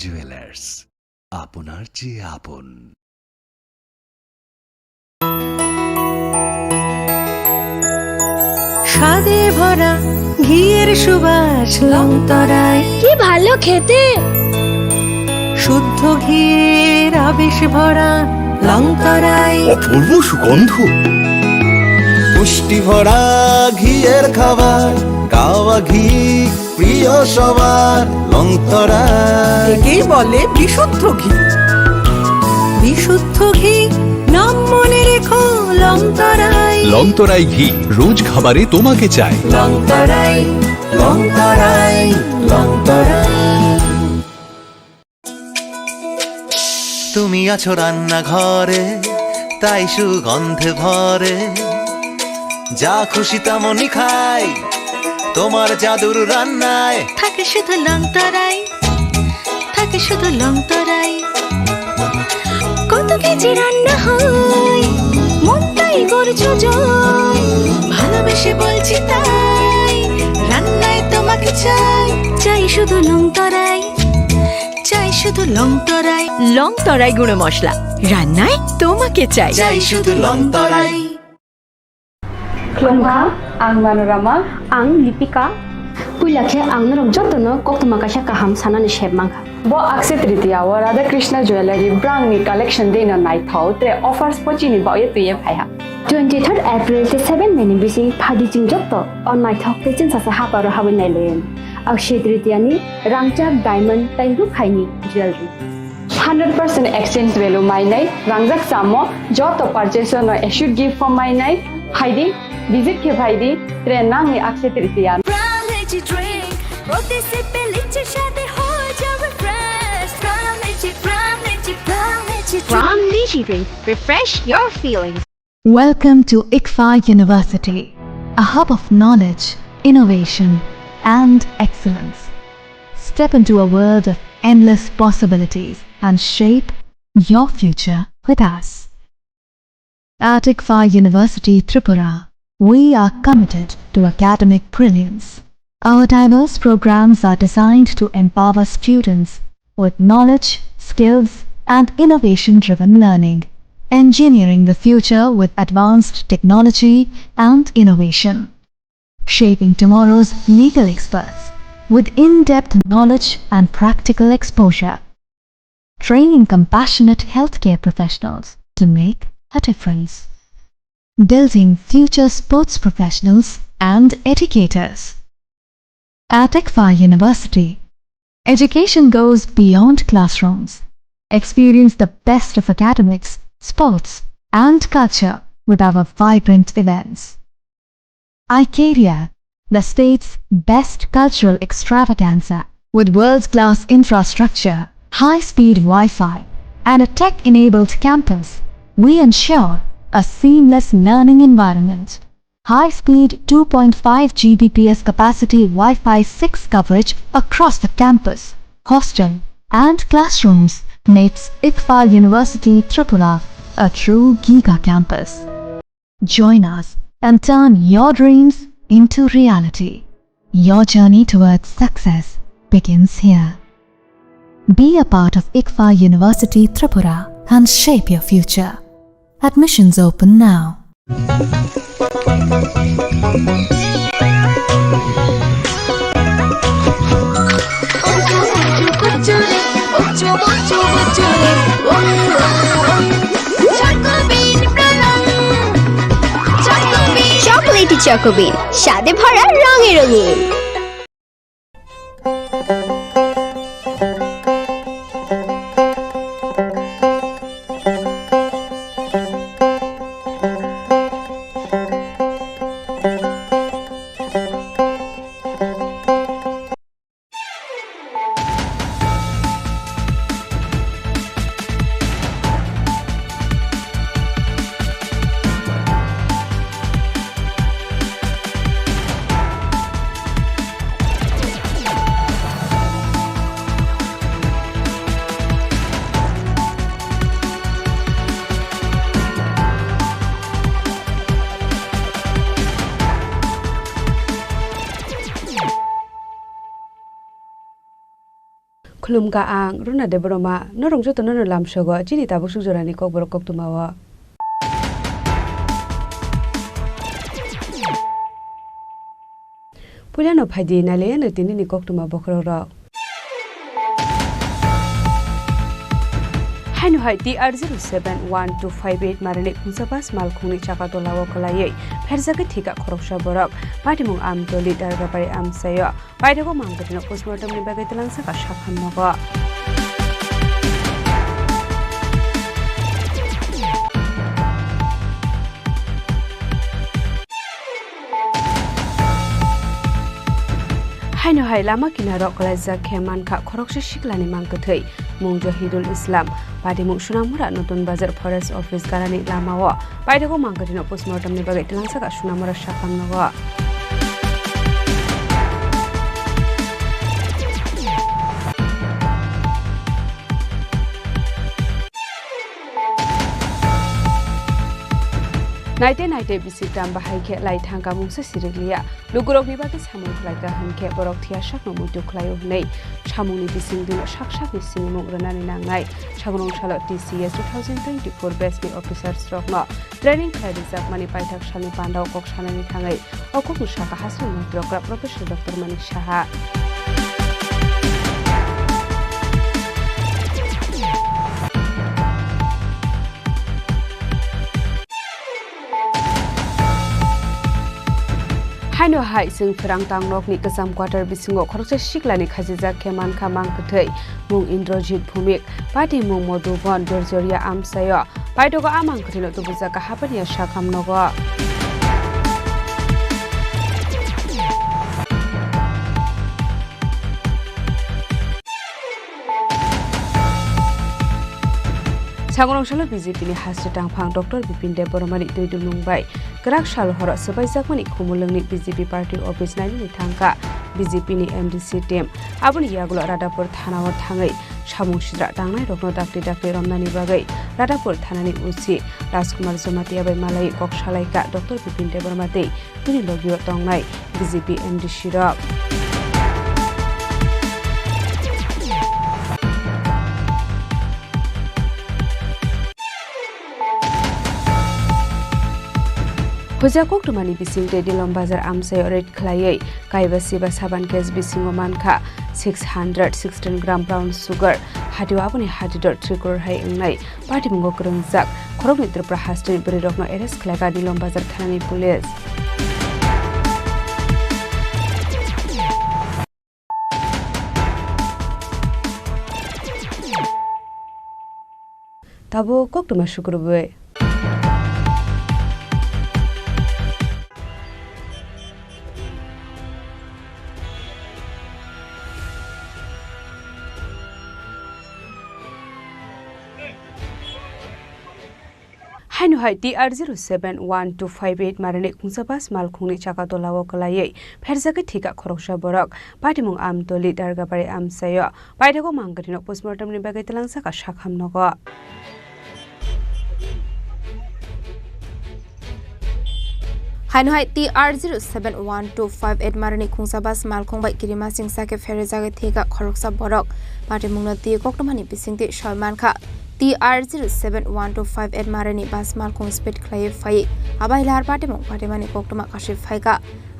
Jewellers, আপনার চেয়ে আপন। স্বাদে ভরা ঘিয়ের সুবাস লংতরায়, কি ভালো খেতে। শুদ্ধ ঘিয়ের আবেশ ভরা লংতরায়, অপূর্ব সুগন্ধ, পুষ্টি ভরা ঘিয়ের খাবার, গাওয়া ঘি প্রিয় সবার লংতরা। একেই বলে বিশুদ্ধ ঘি। বিশুদ্ধ ঘি নাম মনে রেখো লংতরায়। লংতরাই ঘি রোজ খাবারে তোমাকে চাই। লংতরায়, লংতরায়, লংতরায়। তুমি আছো রান্নাঘরে, তাই সুগন্ধে ভরে, যা খুশি তেমনই খাই তোমার জাদুর রান্নায়। থাকে শুধু লংতরাই, থাকে শুধু লংতরাই। কত কেজি রান্না হয়, মনটাই করছো জয়। ভালোবেসে বলছি তাই, রান্নায় তোমাকে চাই। চাই শুধু লংতরাই, চাই শুধু লংতরাই। লংতরাই গুঁড়ো মশলা, রান্নায় তোমাকে চাই। চাই শুধু লংতরাই। Klongkha, ang Manorama, ang Lipika. Puilakhe ang narok jotono koktoma kaisa kaham sanani shebmangkha. Bo Akshaya Tritiya wa Radha Krishna Jewelry brand ni collection dena nai thau te offers pochini ba ye tuye phaiha. 23rd April te 7 May ni bisi phadi jing jotto on nai thok te chin sasa haparo habin nai loyen. Akshaya Tritiya ni rangchak diamond tai ru khaini jewelry. 100% exchange value mai nai rangjak samo joto purchase no should give for mai nai haidi visit ke bhaidi tre nang ni Akshaya Tritiya. From Lychee Drink, refresh your feelings. Welcome to ICFA University, a hub of knowledge, innovation, and excellence. Step into a world of endless possibilities and shape your future with us. At ICFA University, Tripura, we are committed to academic brilliance. Our diverse programs are designed to empower students with knowledge, skills, and innovation-driven learning, engineering the future with advanced technology and innovation, shaping tomorrow's legal experts with in-depth knowledge and practical exposure, training compassionate healthcare professionals to make a difference, building future sports professionals and educators. At ICFA University, education goes beyond classrooms. Experience the best of academics, sports, and culture with our vibrant events. ICARIA, the state's best cultural extravaganza, with world-class infrastructure, high-speed Wi-Fi, and a tech-enabled campus, we ensure a seamless learning environment. High-speed 2.5 Gbps capacity Wi-Fi 6 coverage across the campus, hostel, and classrooms makes ICFA University Tripura a true Giga campus. Join us and turn your dreams into reality. Your journey towards success begins here. Be a part of ICFA University Tripura and shape your future. Admissions open now. Chocolatey Chocobean, স্বাদে ভরা রঙে রঙিন। Khulumka ang Runa de Broma norong joto no lam sogo chini tabuk sujorani kokborok koktumawa. Pulano phaidi nale na tinini koktuma bokroro. Hanu hai TR071258 marane khungsabas malkhungni chakatolawo kalaye pherjaka thika khoroksa borok patimung amtoli dargapari amsayo paidego mangkatino postmortem ni bagai telangsa ka shakhamnago. Haino hai lama kinaro kalaja kheman kha khoroksa shiklani mangkathai mung Jahidul Islam Padimung Sunamura Notun Bazar Forest Office Garani Lamawa Paidego Mangkatino postmortem ni bagai telangsa ka Sunamura shakhamnago. Naite bisitam bahai ke lai thangka mungsa siriglia lugurok ni bagi samung khlaika hanke borok thia shakno mutu khlayo nei samungni bising dino shak ni sinimung ranani nangnai chagrong salo TCS 2024 best officer strokno training khlaidi jakmani paithak shalni pandau kok shanani thangai okok musaka hasri program professor Dr. Manik Shaha. Haino hai sing Khorang Tangnok ni kasam quarter bisingo khoroksa shiklani khajija kheman kha mangkathai mung Indrojit Bhumik pati mung Modubon Dorjoria amsayo paidogo amang khrino tubuja ka hapania shakhamnogo. Sangrong Shalo BJP ni hasri tangphang Dr. Bipin Dev Boromani doidul nungbai Kerak Shalo horo sebaijak kumuleng ni BJP party office nani ni thangka BJP ni MDC team abuni yagulo Radapur Thana o thangai samung sidra tangnai rokno dakti romnani bagai Radapur Thana ni usi Rajkumar Jomati abai malai kok salaika Dr. Bipin Dev Boromati tini logio tongnai BJP MDC rok. Puja koktumani bisingte dilom bazar amsayo red khlaye kaiba siba saban kes bisingo mankha 616 gram brown sugar hatiwa apuni hatidor 3 crore hai engnai party mungo krungjak Khorokni Tripura hastri berirokno arrest khlaika dilom bazar thanani police. Tabo koktuma shukurbe. Haino hai TR071258 marane khungsabas malkhungni chakatolawo kalaye pherjaka thika khoroksa borok patimung amtoli dargapari amsayo paidego mangkatino postmortem ni bagai telangsa ka shakhamnogo. Haino hai TR071258 marane khungsabas malkhungbai kirima singsa ke pherjaka thika khoroksa borok patimung na ti koktomani bisingte shoyman kha TR071258 marani bas malkhung speed khlai phai abai lar patimung patimani koktoma kashi phaika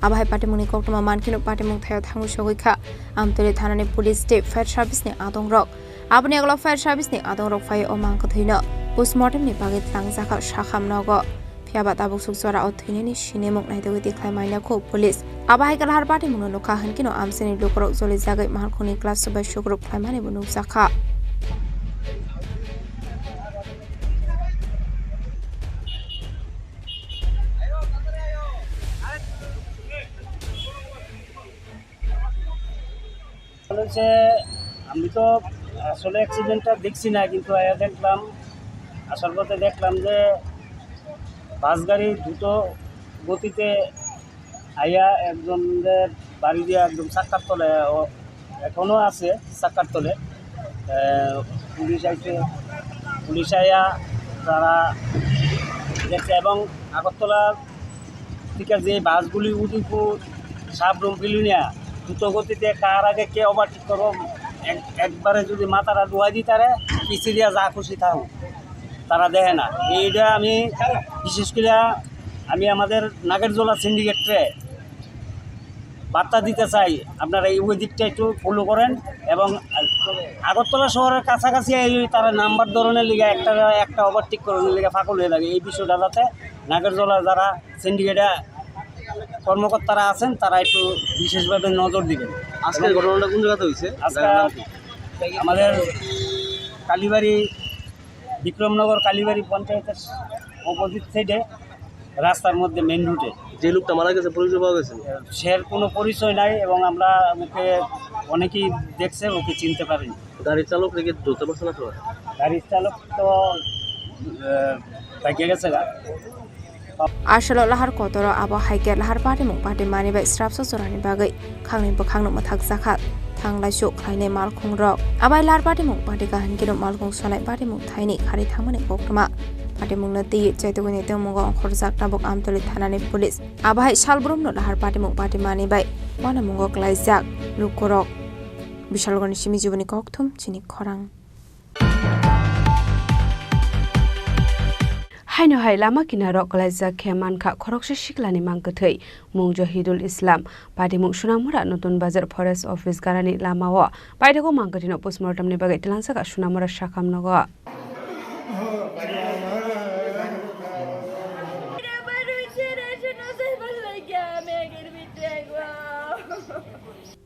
abai patimuni koktoma mankino patimung thayo thangu sogikha amtore thanani police state fire service ni adong rok abni aglo fire service ni adong rok phai o mangko thina postmortem ni bagi tlangjaka shakhamnogo phiaba tabuk suksora o thini sinemok naidego dikhai maina kho police abai kalhar patimung nokha hankino amseni lokorok joli jagai malkhuni class subai sogrok phaimani bunuk jakha. আমি তো আসলে অ্যাক্সিডেন্টটা দেখছি না কিন্তু আয়া দেখলাম আসার পথে দেখলাম যে বাস গাড়ি দ্রুত গতিতে আয়া একজনের বাড়ি দিয়ে একদম চাক্কার তলে এখনও আছে চাক্কার তলে পুলিশ আয়া তারা দেখছে এবং আগরতলা থেকে যে বাসগুলি উদিপুর সাবরুম বিলুনিয়া দ্রুত গতিতে কার আগে কে ওভারটেক করবো একবারে যদি মাথাটা ধোয়া দিই তারা পিছিয়ে দিয়া যা খুশি থাকুক তারা দেখে না। এইটা আমি বিশেষ করে আমি আমাদের নাগেরজোলা সিন্ডিকেটে বার্তা দিতে চাই, আপনারা এই ওই দিকটা একটু ফলো করেন এবং আগরতলা শহরের কাছাকাছি তারা নাম্বার ধরনের লিগে একটা ওভারটেক করার লিগে ফাঁকল হয়ে লাগে। এই বিষয়টা যাতে নাগেরজোলা যারা সিন্ডিকেটে কর্মকর্তারা আছেন তারা একটু বিশেষভাবে নজর দিবেন। আজকের ঘটনাটা কোন জায়গাতে হয়েছে? আজকে আমাদের কালীবাড়ি বিক্রমনগর কালীবাড়ি পঞ্চায়েতের অপোজিট সাইডে রাস্তার মধ্যে মেন রুটে। যে লোকটা মারা গেছে পরিচয় পাওয়া গেছে? সে কোনো পরিচয় নাই এবং আমরা ওকে অনেকেই দেখছে, ওকে চিনতে পারিনি। গাড়ির চালক রেখে ধরতে পারছে না? গাড়ির চালক তো বাইকে গেছে গা। Arshalo lahar kotoro abo haike lahar party mung party mani bai strap so sorani bagai khangni bakhang no mathak zakhat thanglai su khaine mal khung rok abai lahar party mung party ka han kino mal khung sonai party mung thaini khari thangmani koktama party mung na ti chaitogani te mung ong khorjak tabok amtoli thanani police abai salbrum no lahar party mung party mani bai wana mung ok laijak lukorok bishalgoni simi jiboni kokthum chini khorang Haino hai lama kinarok kalaisa kheman kha khorokse shiklani mangkathei mung Jahidul Islam padi mung Sunamura notun bazar forest office garani lamawa paidego mangkathino postmortem ni bagai tilansa ka Sunamura shakam nogo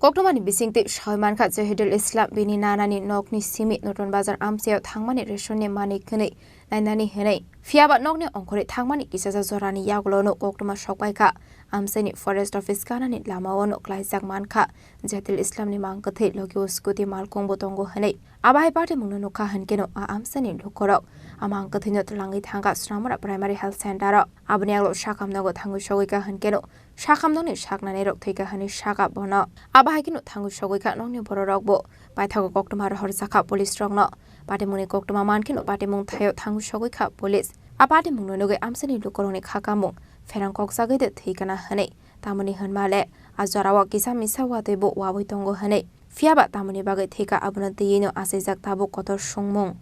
Koktomani bisingti shoyman kha Jahidul Islam bini nanani nokni simi notun bazar amseo thangmani reshone mani khne nainani henai fiaba nokni ongkhore thangmani kisaja jorani yaglono koktoma shokpai kha amseni forest office kanani lamawono klaijak mankha Jahidul Islam ni mangkathei logi uskuti malkong botongo henai abai party mungno kha hankeno a amseni lokorok amangkathino tlangi thanga Sunamura primary health center abni aglo shakamnago thangu shogoika hankeno shakamnoni shaknani rok theika hani shaka bono abai kino thangu shogoika nokni bororokbo paithago koktoma horjaka police rokno party muni koktoma mankino party mung thayo thangu shogoika police a party mungno noge amseni lokoroni khakamung ferang koksagai de theikana hanei tamani hanmale ajarawa kisa misawa debo waboi tongo hanei fiaba tamani bagai theika abuna teyino asejak tabo kotor songmung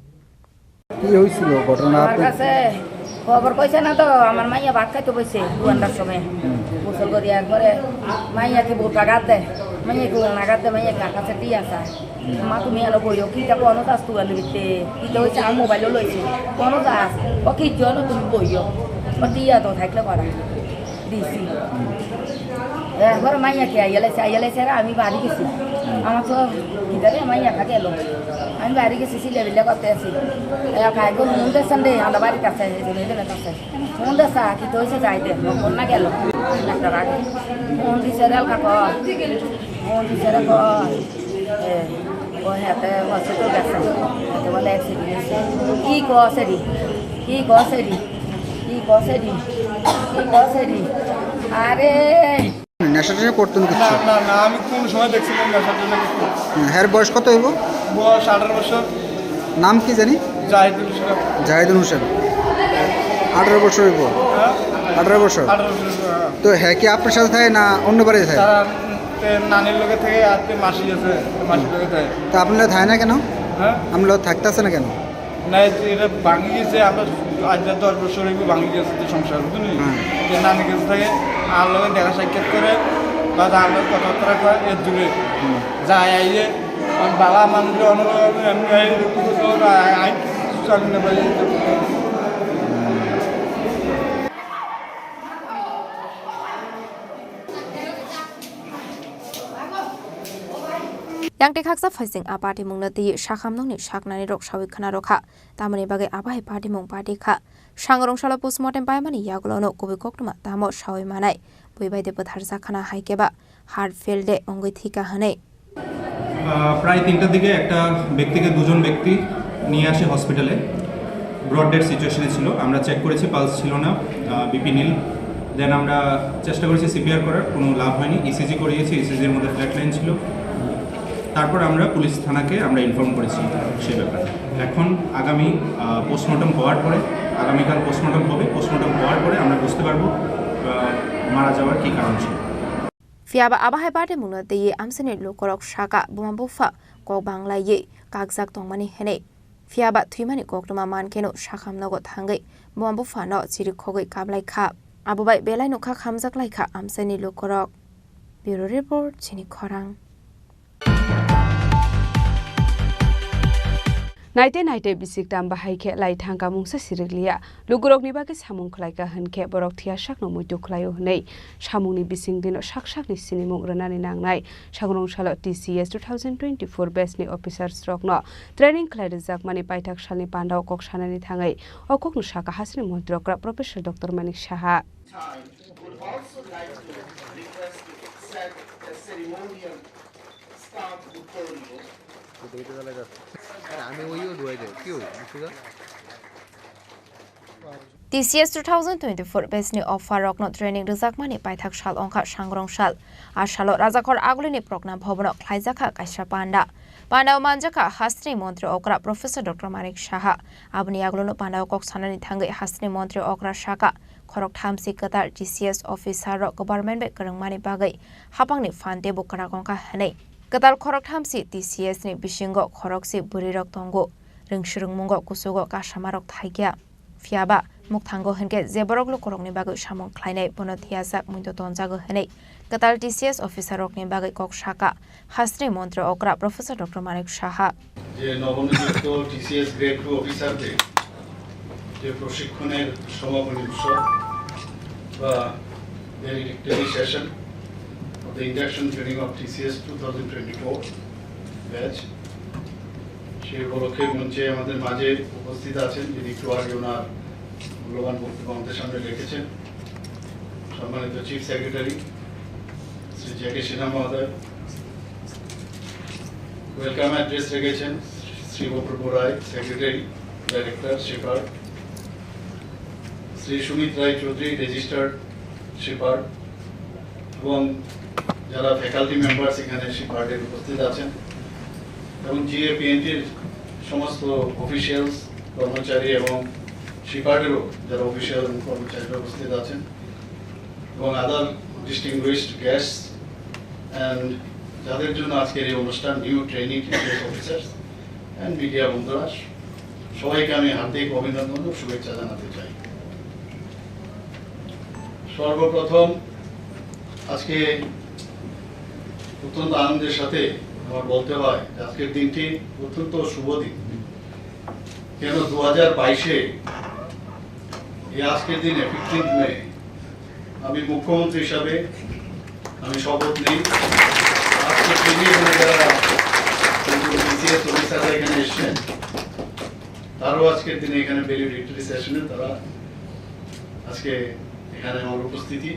কি হইছিল ঘটনা? আমার কাছে খবর কইছে না তো, আমার মাইয়া ভাত খাইতে বসে 2টার সময় গোসল করি একবারে মাইয়াকে বউ টাকা দেয়, মাইয়াকে নাগাদ দেয়, মাইয়া কাছে দিয়ে আসা মা তুমি আলো বইও কিটা কোনো দাস তুই আনবিতে কিটা হয়েছে আর মোবাইলও লইছে কোনো দাস ও কি জন্য তুমি বইও ও দিয়া তো থাকলে পারা দিছি একবার মাইয়াকে আইয়ালেছে আমি বাড়ি গেছি আমার তো কিদারে মাইয়া থাকে এলো আমি বাড়ি গেছি সিলেবিলে করতে আসি খাইগো মন দেশান রে আমরা বাড়ির কাছে কাছে মন দেশা কি তো হয়েছে যাইতে না গেল একটা রাখি মন দিছে রেল কাক মন দিছে রে ও হাতে হসপিটাল গেছে বলে অ্যাক্সিডেন্ট কি কসেরি কি কসেরি কি কসেরি কি কসেরি আরে নেশা টেশা করতেন কিছু? না না না আমি কোন সময় দেখছিলাম নেশা টেশা করতে। হ্যার বয়স কত হইব? বয়স 18 বছর। নাম কি জানি? জাহিদুল ইসলাম। জাহিদুল হোসেন। 18 বছর হইব? 18 বছর। 18 বছর। তো হ্যাঁ কি আপনার সাথে থাকে না অন্য বাড়িতে থাকে? তারা নানির লগে থেকে আর মাসি আছে, মাসির লগে থাকে। তো আপনারা থাকে না কেন? হ্যাঁ আমরা থাকতেছে না কেন? না এটা ভাঙি গেছে, আমরা আজ 10 বছর হইব ভাঙি গেছে সংসার, বুঝলি? যে নানি কাছে থাকে আর লগে দেখা সাক্ষাৎ করে বা আমরা কথাবার্তা করে এর দূরে যায় আইয়ে বাবা মানুষ অনুভব এমনি আই চালু না পাই। Yang tekaksa facing a party mung nati shakam nong ni shaknani rok shawi khana rokha tamani bagai abai party mung party kha sangrong shala postmortem pai mani yaglono kobi koktuma tamo shawi manai boibai de patharsa khana haikeba heart failed de ongoi thika hanei প্রায় 3টার দিকে একটা ব্যক্তিকে দুজন ব্যক্তি নিয়ে আসে হসপিটালে, broad dead সিচুয়েশনে ছিল। আমরা চেক করেছি, পালস ছিল না, বিপি নীল। দেন আমরা চেষ্টা করেছি সিপিআর করার, কোনো লাভ হয়নি। ইসিজি করিয়েছি, ইসিজির মধ্যে ফ্ল্যাট লাইন ছিল। তারপর আমরা পুলিশ থানাকে আমরা ইনফর্ম করেছি সেই ব্যাপারে। এখন আগামী পোস্টমর্টম হওয়ার পরে, আগামীকাল পোস্টমর্টম হবে, পোস্টমর্টম হওয়ার পরে আমরা বুঝতে পারবো মারা যাওয়ার কী কারণ ছিল। Fiaba abai party mung nati amseni lokorok shaka bumabufa kok banglai kakjak tongmani hene fiaba thuimani koktoma mankeno sakhamnogo thangai bombu fano chiri khogoi kablai kha abubai belai nokha khamjak laikha amsani lokorok bureau report Chini Khorang नाइटे बिसिक दाम बाहायखे लाई थांगा मुंसा सिरिगलिया लुगुरकनि बागे सामुं खलायका होनखे बरक थिया साकनो मुइतु खलायो हनै सामुंनि बिसिं दिनो साकसाकनि सिनिमुं रनानि नांनाय सागरं साल TCS 2024 बेसनि officers रकनो training खलायदो जाकमानि पाइथाक सालनि पान्डाव कक सानानि थाङै अककनु साका हासिनि मन्त्रकरा professor doctor Manik Saha TCS 2024 besni offer rokno training rizakmani paithak sal ongkha sangrong sal asalo rajakor agulini program bhobono khlaijaka kaisa panda manjaka hastri mantri okra professor Dr. Manik Saha abni aglono panda kok sanani thangai hastri mantri okra shaka khorok thamsi katar TCS officer ro government be karangmani bagai hapangni fante bokara kongka hanei katal khorok thamsi TCS ni bisingo khoroksi burirok tongo ringsurungmungo kusugo kasamarok thaigya fiaba muktango henke zeborok lokorokni bagai samong khlainai bono thiajak muido tonjago henei katal TCS officer rokni bagai kok shaka hastri mantri okra professor Dr. Manik Saha যে নবনিযুক্ত TCS grade 2 অফিসারদের যে প্রশিক্ষণের সমাপনী উৎসব বা valedictory session of the induction training of TCS 2024 batch সেই উপলক্ষে মঞ্চে আমাদের মাঝে উপস্থিত আছেন যিনি একটু আগে ওনার মূল্যবান বক্তব্য আমাদের সামনে রেখেছেন সম্মানিত chief secretary Shri J K Sinha মহোদয় ওয়েলকাম অ্যাড্রেস রেখেছেন Shri Apurba Roy secretary director shepherd Shri Sumit Roy Chowdhury registered shepherd এবং যারা ফ্যাকাল্টি মেম্বার্স এখানে শেপার্ডের উপস্থিত আছেন এবং GAPNTর সমস্ত অফিসিয়ালস কর্মচারী এবং শেপার্ডেরও যারা অফিসিয়াল এবং কর্মচারীরা উপস্থিত আছেন এবং আদার ডিস্টিংগুইশড গেস্টস অ্যান্ড যাদের জন্য আজকের এই অনুষ্ঠান new training TCS officers and media বন্ধুরা সবাইকে আমি হার্দিক অভিনন্দন ও শুভেচ্ছা জানাতে চাই সর্বপ্রথম আজকে অত্যন্ত আনন্দের সাথে আমার বলতে হয় আজকের দিনটি অত্যন্ত শুভ দিন কেন 2022-এ এই আজকের দিনে 15 মে আমি মুখ্যমন্ত্রী হিসাবে আমি শপথ নিই আজকের দিনে যারা TCS অফিসাররা এখানে এসেছেন তারাও আজকের দিনে এখানে ভ্যালিডিক্টরি সেশনে তারা আজকে এখানে আমার উপস্থিতি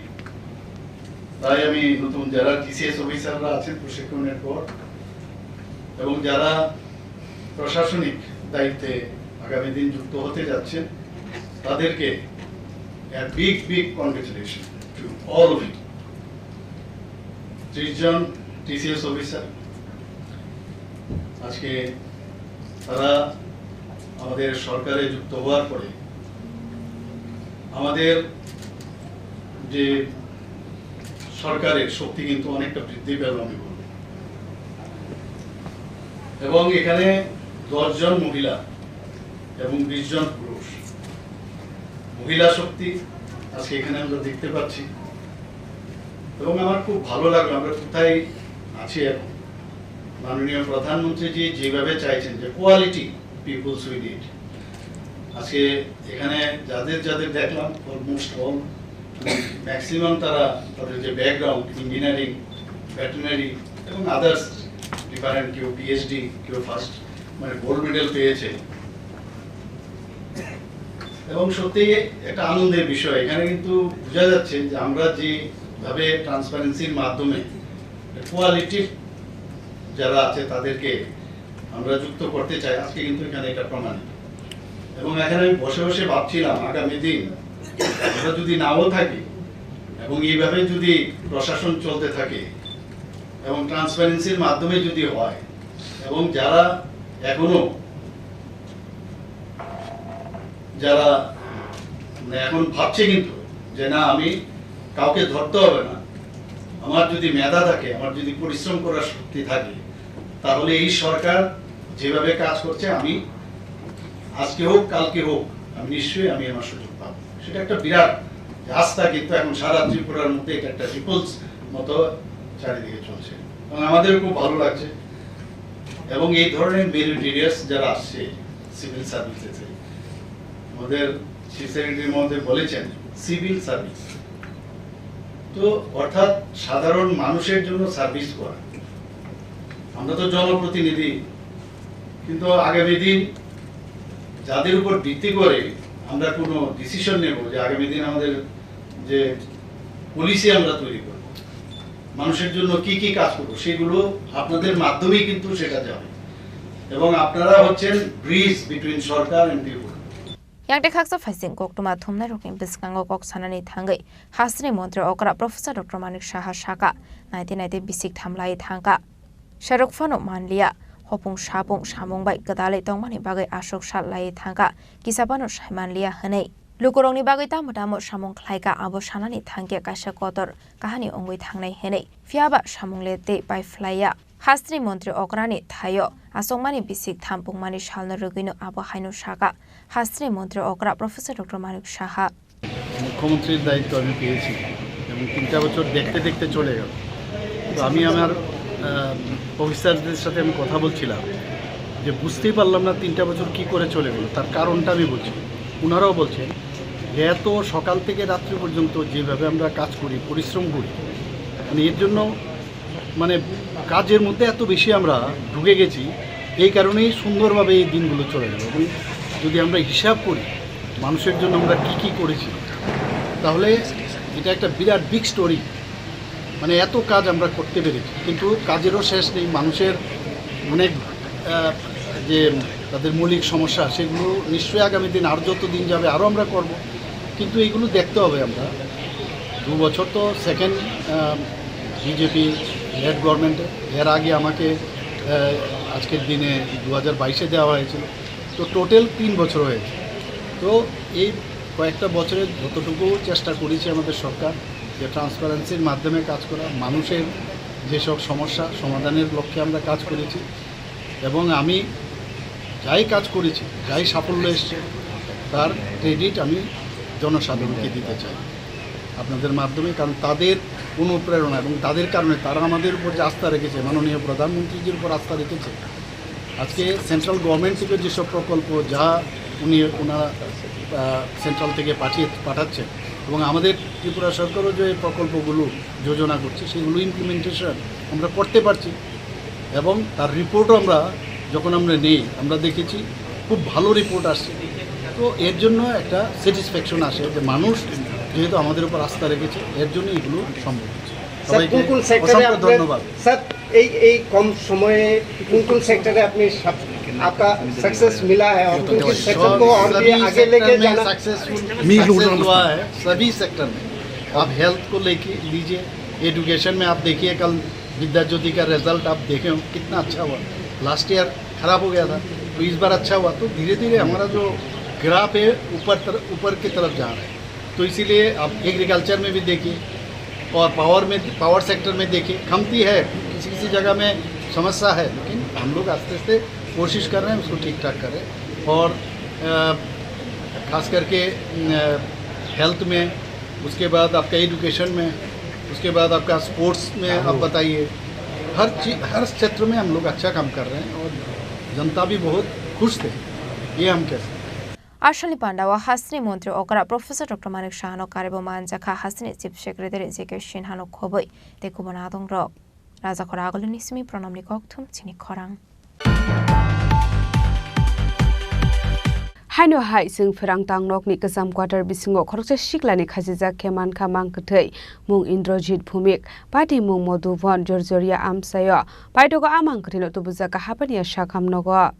তাই আমি নতুন যারা TCS অফিসাররা আছেন প্রশিক্ষণের পর এবং যারা প্রশাসনিক দায়িত্বে আগামী দিন যুক্ত হতে যাচ্ছেন তাদেরকে big congratulation to all of you 30 জন TCS অফিসার আজকে তারা আমাদের সরকারে যুক্ত হওয়ার পরে আমাদের যে সরকারের শক্তি কিন্তু অনেকটা বৃদ্ধি পেল আমি বলব এবং এখানে 10 জন মহিলা এবং 20 জন পুরুষ মহিলা শক্তি আজকে এখানে আমরা দেখতে পাচ্ছি এবং আমার খুব ভালো লাগলো আমরা কোথায় আছি এখন মাননীয় প্রধানমন্ত্রী জি যেভাবে চাইছেন যে কোয়ালিটি পিপলস উই নিড আজকে এখানে যাদের দেখলাম অলমোস্ট অল ম্যাক্সিমাম তারা তাদের যে ব্যাকগ্রাউন্ড ইঞ্জিনিয়ারিং ভেটেরিনারি এবং আদার্স ডিফারেন্ট কেউ PhD কেউ ফার্স্ট মানে গোল্ড মেডেল পেয়েছে এবং সত্যি একটা আনন্দের বিষয় এখানে কিন্তু বোঝা যাচ্ছে যে আমরা যেভাবে ট্রান্সপারেন্সির মাধ্যমে কোয়ালিটি যারা আছে তাদেরকে আমরা যুক্ত করতে চাই আজকে কিন্তু এখানে এটা প্রমাণিত এবং এখানে আমি বসে বসে ভাবছিলাম আগামী দিন আমরা যদি নাও থাকি এবং এইভাবে যদি প্রশাসন চলতে থাকে এবং ট্রান্সপারেন্সির মাধ্যমে যদি হয় এবং যারা এখনো যারা এখন ভাবছে কিন্তু যে না আমি কাউকে ধরতে হবে না আমার যদি মেধা থাকে আমার যদি পরিশ্রম করার শক্তি থাকে তাহলে এই সরকার যেভাবে কাজ করছে, আমি আজকে হোক কালকে হোক আমি নিশ্চয়ই আমি আমার সুযোগ পাবো। সেটা একটা বিরাট আস্থা, কিন্তু এখন সারা ত্রিপুরার মধ্যে এটা একটা রিপলস মতো চারিদিকে চলছে এবং আমাদের খুব ভালো লাগছে। এবং এই ধরনের মেরিটোরিয়াস যারা আসছে সিভিল সার্ভিসেসে, আমাদের চিফ সেক্রেটারি মহোদয় বলেছেন সিভিল সার্ভিস, তো অর্থাৎ সাধারণ মানুষের জন্য সার্ভিস করা। আমরা তো জনপ্রতিনিধি, কিন্তু আগামী দিন যাদের উপর ভিত্তি করে আমরা কোনো ডিসিশন নেব যে আগামী দিন আমাদের যে পলিসি আমরা তৈরি করব, মানুষের জন্য কি কি কাজ করব, সেগুলো আপনাদের মাধ্যমেই কিন্তু সেটা যাবে। এবং আপনারা হচ্ছেন ব্রিজ বিটুইন সরকার and people. Yang dekaksa faising kok tuma thumna rokin biskango kok sanani thangai hasni mantri okra professor Dr. Manik Saha Shaka 1990 bisik thamlai thangka Sharuk Fano Manlia Hopung Shabung Shamung bai gadale tongmani bagai ashok shalai thangka kisabano shaimanlia hanei Lukurongni bagai tamodamo shamung khlaika abo sanani thangke kasha kotor kahani ongoi thangnai henei fiaba shamungle te bai flya Hasri Mantri Okrani Thayo Asongmani bisik thampungmani shalna rugino abo haino Shaka Hasri Mantri Okra Professor Dr. Manik Saha মুখ্যমন্ত্রীর দায়িত্ব আমি পেয়েছি এবং 3টা বছর দেখতে দেখতে চলে গেল। তো আমি আমার অফিসারদের সাথে আমি কথা বলছিলাম যে বুঝতেই পারলাম না 3টা বছর কি করে চলে গেল। তার কারণটা আমি বলছি, ওনারাও বলছেন যে এত সকাল থেকে রাত্রি পর্যন্ত যেভাবে আমরা কাজ করি, পরিশ্রম করি, মানে এর জন্য মানে কাজের মধ্যে এত বেশি আমরা ঢুকে গেছি, এই কারণেই সুন্দরভাবে এই দিনগুলো চলে গেল। এবং যদি আমরা হিসাব করি মানুষের জন্য আমরা কি কি করেছি, তাহলে এটা একটা বিরাট বিগ স্টোরি। মানে এত কাজ আমরা করতে পেরেছি, কিন্তু কাজেরও শেষ নেই। মানুষের অনেক যে তাদের মৌলিক সমস্যা, সেগুলো নিশ্চয়ই আগামী দিন আর যত দিন যাবে আরও আমরা করব, কিন্তু এইগুলো দেখতে হবে। আমরা 2 বছর তো সেকেন্ড বিজেপি হেড গভর্নমেন্টে, এর আগে আমাকে আজকের দিনে 2022-এ দেওয়া হয়েছিল, তো টোটাল 3 বছর হয়েছে। তো এই কয়েকটা বছরে যতটুকু চেষ্টা করেছি আমাদের সরকার যে ট্রান্সপারেন্সির মাধ্যমে কাজ করা, মানুষের যেসব সমস্যা সমাধানের লক্ষ্যে আমরা কাজ করেছি। এবং আমি যাই কাজ করেছি, যাই সাফল্য এসছে, তার ক্রেডিট আমি জনসাধারণকে দিতে চাই আপনাদের মাধ্যমে। কারণ তাদের অনুপ্রেরণা এবং তাদের কারণে তারা আমাদের উপর যে আস্থা রেখেছে, মাননীয় প্রধানমন্ত্রীজির উপর আস্থা রেখেছে। আজকে সেন্ট্রাল গভর্নমেন্ট থেকে যেসব প্রকল্প যা ওনারা সেন্ট্রাল থেকে পাঠাচ্ছে, এবং আমাদের ত্রিপুরা সরকারও যে প্রকল্পগুলো যোজনা করছে, সেগুলো ইমপ্লিমেন্টেশন আমরা করতে পারছি। এবং তার রিপোর্টও আমরা যখন আমরা নেই, আমরা দেখেছি খুব ভালো রিপোর্ট আসছে। তো এর জন্য একটা স্যাটিসফ্যাকশন আসে যে মানুষ যেহেতু আমাদের উপর আস্থা রেখেছে, এর জন্য এগুলো সম্ভব হচ্ছে। সবাইকে অসংখ্য ধন্যবাদ। স্যার, এই কম সময়ে কোন সেক্টরে আপনি आपका सक्सेस मिला है और किस सेक्टर को और भी आगे लेके जाना सक्सेसफुल हुआ है? सभी सेक्टर में। आप हेल्थ को लेके लीजिए, एजुकेशन में आप देखिए, कल विद्या ज्योति का रिजल्ट आप देखे हो कितना अच्छा हुआ। लास्ट ईयर खराब हो गया था, तो इस बार अच्छा हुआ। तो धीरे धीरे हमारा जो ग्राफ है ऊपर की तरफ जा रहा है। तो इसीलिए आप एग्रीकल्चर में भी देखिए और पावर सेक्टर में देखिए, कमती है, किसी जगह में समस्या है, लेकिन हम लोग आस्ते आस्ते कोशिश कर रहे हैं उसको ठीक ठाक करें। और ख़ास करके हेल्थ में, उसके बाद आपका एजुकेशन में, उसके बाद आपका स्पोर्ट्स में आप बताइए, हर क्षेत्र में हम लोग अच्छा काम कर रहे हैं और जनता भी बहुत खुश थे, ये हम कह सकते हैं। Ashali Pandawa Hasni Mantri Okra Professor Dr. Manik Shahano Karibo Manjaka Hasni Chief Secretary Zeke Shinhano Khoboi Tekubonadong Rok Raza Koragolini Simi Pronomni Koktum Chini Khorang Haino hai sing ferang tang nok ni kasam quarter bisingo khorokse shiklani khajija keman khamang kthei mung Indrajit Bhumik pati mung Modubon Jorjoria Amsayo paitoga amang kthino tubuja ka hapania shakham nogo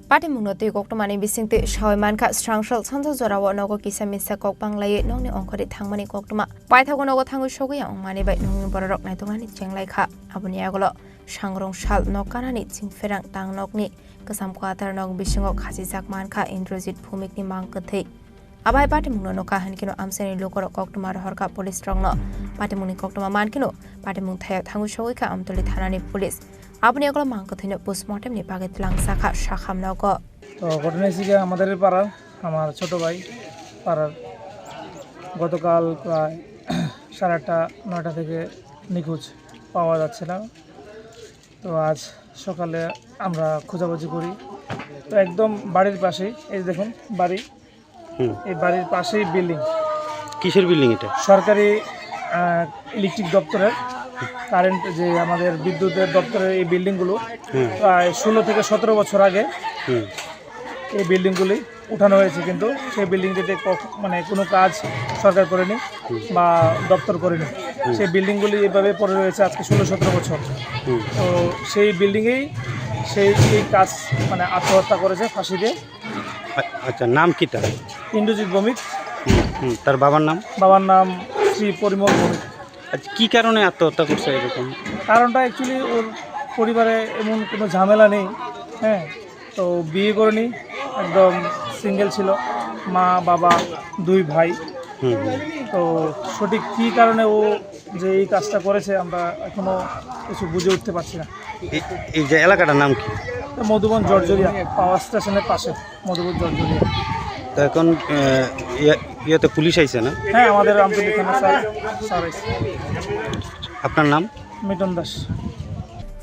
Pati Munoti Koktomani Bisingti Shawimanka Strangshal Sansa Zorawa Nogo Kisa Misa Kokbanglay Noni Onkori Tangmani Koktuma Paitagonogo Tangu Shogia Mani by Nung Borok Naitongani Jenglaika Abuniagolo Shangrong Shal Nokanani Ting Ferang Tang Nokni Kasam Quater Nog Bishingo Khazizak Manka Indrajit Bhumik ni Mankate abai patimung no kahan kino amseni lokor koktumar horka police strong no patimuni koktuma man kino patimung thaya thangu shogika amtoli thanani police আপনি এগুলো monk থইনে postmortem নি পাগে তলাং শাখা শাখাম নগ তো ঘটনা হয়েছে আমাদের পাড়ার আমার ছোট ভাই পাড়ার গতকাল প্রায় 8:30 9টা থেকে নিখোঁজ পাওয়া যাচ্ছে না। তো আজ সকালে আমরা খোঁজাখুঁজি করি, তো একদম বাড়ির পাশেই এই দেখুন বাড়ি, এই বাড়ির পাশেই বিল্ডিং। কিসের বিল্ডিং এটা? সরকারি ইলেকট্রিক দপ্তরের কারেন্ট যে আমাদের বিদ্যুতের দপ্তরের এই বিল্ডিংগুলো প্রায় 16 থেকে 17 বছর আগে এই বিল্ডিংগুলি উঠানো হয়েছে, কিন্তু সেই বিল্ডিংটিতে মানে কোনো কাজ সরকার করেনি বা দপ্তর করেনি। সেই বিল্ডিংগুলি এভাবে পড়ে রয়েছে আজকে 16-17 বছর। তো সেই বিল্ডিংয়েই সেই কাজ মানে আত্মহত্যা করেছে ফাঁসি দিয়ে। আচ্ছা, নাম কি তার? ইন্দ্রজিৎ ভৌমিক। তার বাবার নাম? বাবার নাম শ্রী পরিমল ভৌমিক। আচ্ছা, কী কারণে আত্মহত্যা করছে এরকম? কারণটা অ্যাকচুয়ালি ওর পরিবারে এমন কোনো ঝামেলা নেই, হ্যাঁ, তো বিয়ে করেনি, একদম সিঙ্গেল ছিল, মা বাবা 2 ভাই। তো সঠিক কী কারণে ও যে এই কাজটা করেছে আমরা এখনও কিছু বুঝে উঠতে পারছি না। এই যে এলাকাটার নাম কি? মধুবন জর্জরিয়া, পাওয়ার স্টেশনের পাশে মধুবন জর্জরিয়া। তো এখন ইয়েতে পুলিশ আইছে না? হ্যাঁ, আমাদের আমতলী থানা স্যার আইছে। আপনার নাম? মিটন দাস।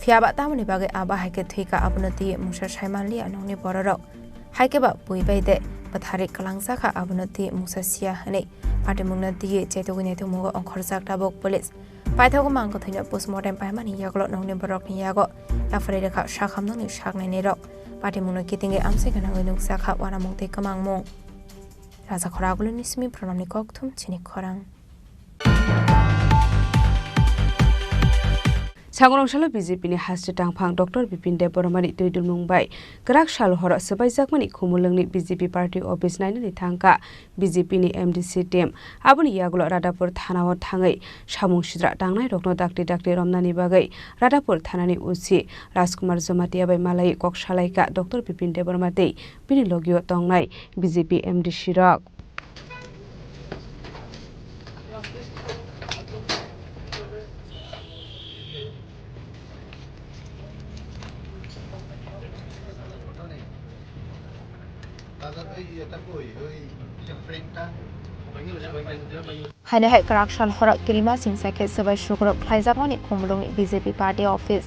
ফিয়াবা তামনি বাগে আবা হাইকে থৈকা আবনতি মুসা সাইমানলি আনংনি বড়রক হাইকে বা বুইবাইদে বাথারি কালাংসাখা আবনতি মুসা সিয়া হনে পাটিমুংনা দিয়ে চেতগুনি থুমুগ অংখরজাক টাবক পুলিশ পাইথাগো মাংক থৈনা পোস্টমর্টেম পাইমানি ইয়াগলো নংনি বড়রকনি ইয়াগো লাফারি রেখা শাখামনংনি শাকনাইনি রক পাটিমুংনা কিতিঙ্গে আমসে গানাঙ্গै नुंगसाखा वानामुंते कमांगमुं राजा खरागुलनि सिमि प्रणामनि ककथुम चिनि खरां सांगरंशाला बीजेपी हास्टे टांगफां डॉक्टर बिपिन देबरमानि दैदुल मुंबाई गराक साल हर सबाइजाकमानि खुमुलंनि बीजेपी पार्टी ऑफिस नायनानि थांका बीजेपी नि एमडीसी टीम आबुनि यागुल रादापुर थानाव थाङै सामुं सिद्रा दांनाय रकनो दाक्ति दाक्ति रमनानि बागै रादापुर थानानि उसी राजकुमार जमातिया बाय मालाय ककसालायका डॉक्टर बिपिन देबरमाते बिनि लगियो तंनाय बीजेपी एमडीसी रक हाने हाय कराक्शन हरक किरिमा सिंसाके सबाय शुक्रब खाइजाकमानि खुमलुंनि बीजेपी पार्टी ऑफिस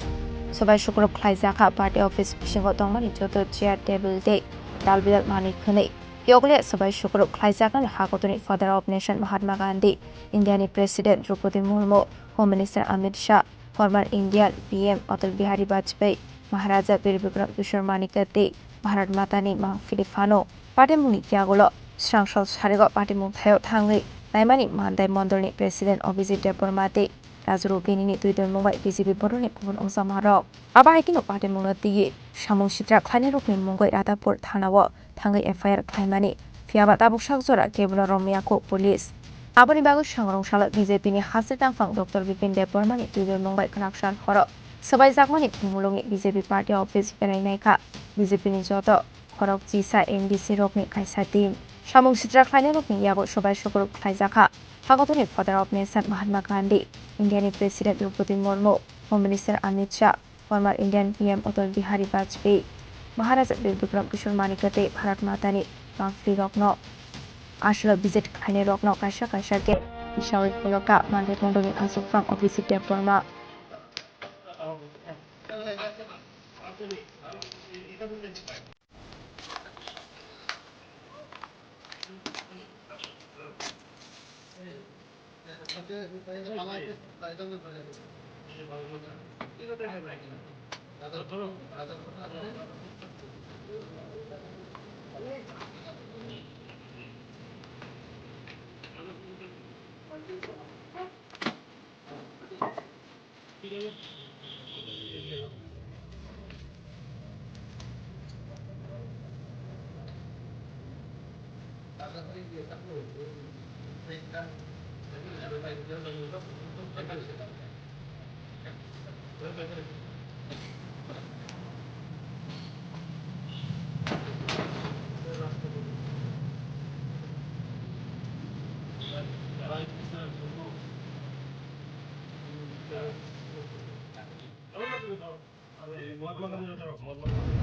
सबाय शुक्रब खाइजाका पार्टी ऑफिस पिसिंगो दंमानि जत चेयर टेबल दे दालबिल मानि खनै योगले सबाय शुक्रब खाइजाकनि हागतनि father of nation Mahatma Gandhi इंडियानि president Droupadi Murmu home minister Amit Shah former Indian PM Atal Bihari Vajpayee Maharaja Bir Bikram Kishore मानिकते भारत मातानि मा फिलिपानो पाटिमुनि त्यागुलो स्रांसल सारिगो पाटिमुं थायो थाङै नायमानि मानदाय मण्डलनि प्रेसिडेंट अभिजित देबबर्माते राजुरु बेनिनि दुइदल मुंबाई बीजेपी बरनि गुबुन अंसामारक आबाहायकिनो पाटिमुंनो तिये सामुं सिद्रा खायने रकनि मुंगै रादापुर थानाव थाङै एफआईआर खायमानि फियाबा ताबुकसाक जरा केबल रमियाको पुलिस आबनि बागै सांग्रांसाल बीजेपीनि हासे टांफां डॉक्टर बिपिन देबबर्मानि दुइदल मुंबाई कनाक्सान हर सबाय जाकमानि खुमुलुंनि बीजेपी पार्टी ऑफिस बेरायनायका बीजेपीनि जत खरक जिसा एमडीसी रकनि कायसा टीम सामुं सिद्रा खायने रकनि यागो सबाय शुक्रब खायजाखा हागतनि father of nation Mahatma Gandhi इंडियानि president Droupadi Murmu home minister Amit Shah former Indian PM Atal Bihari Vajpayee Maharaja Bir Bikram Kishore मानिकते भारत मातानि बांफ्रि रत्न आसल विजिट खायने रत्न कायसा कायसा के इशावरी Falka मानदाय मण्डलनि आसुफ्रां Abhijit Debbarma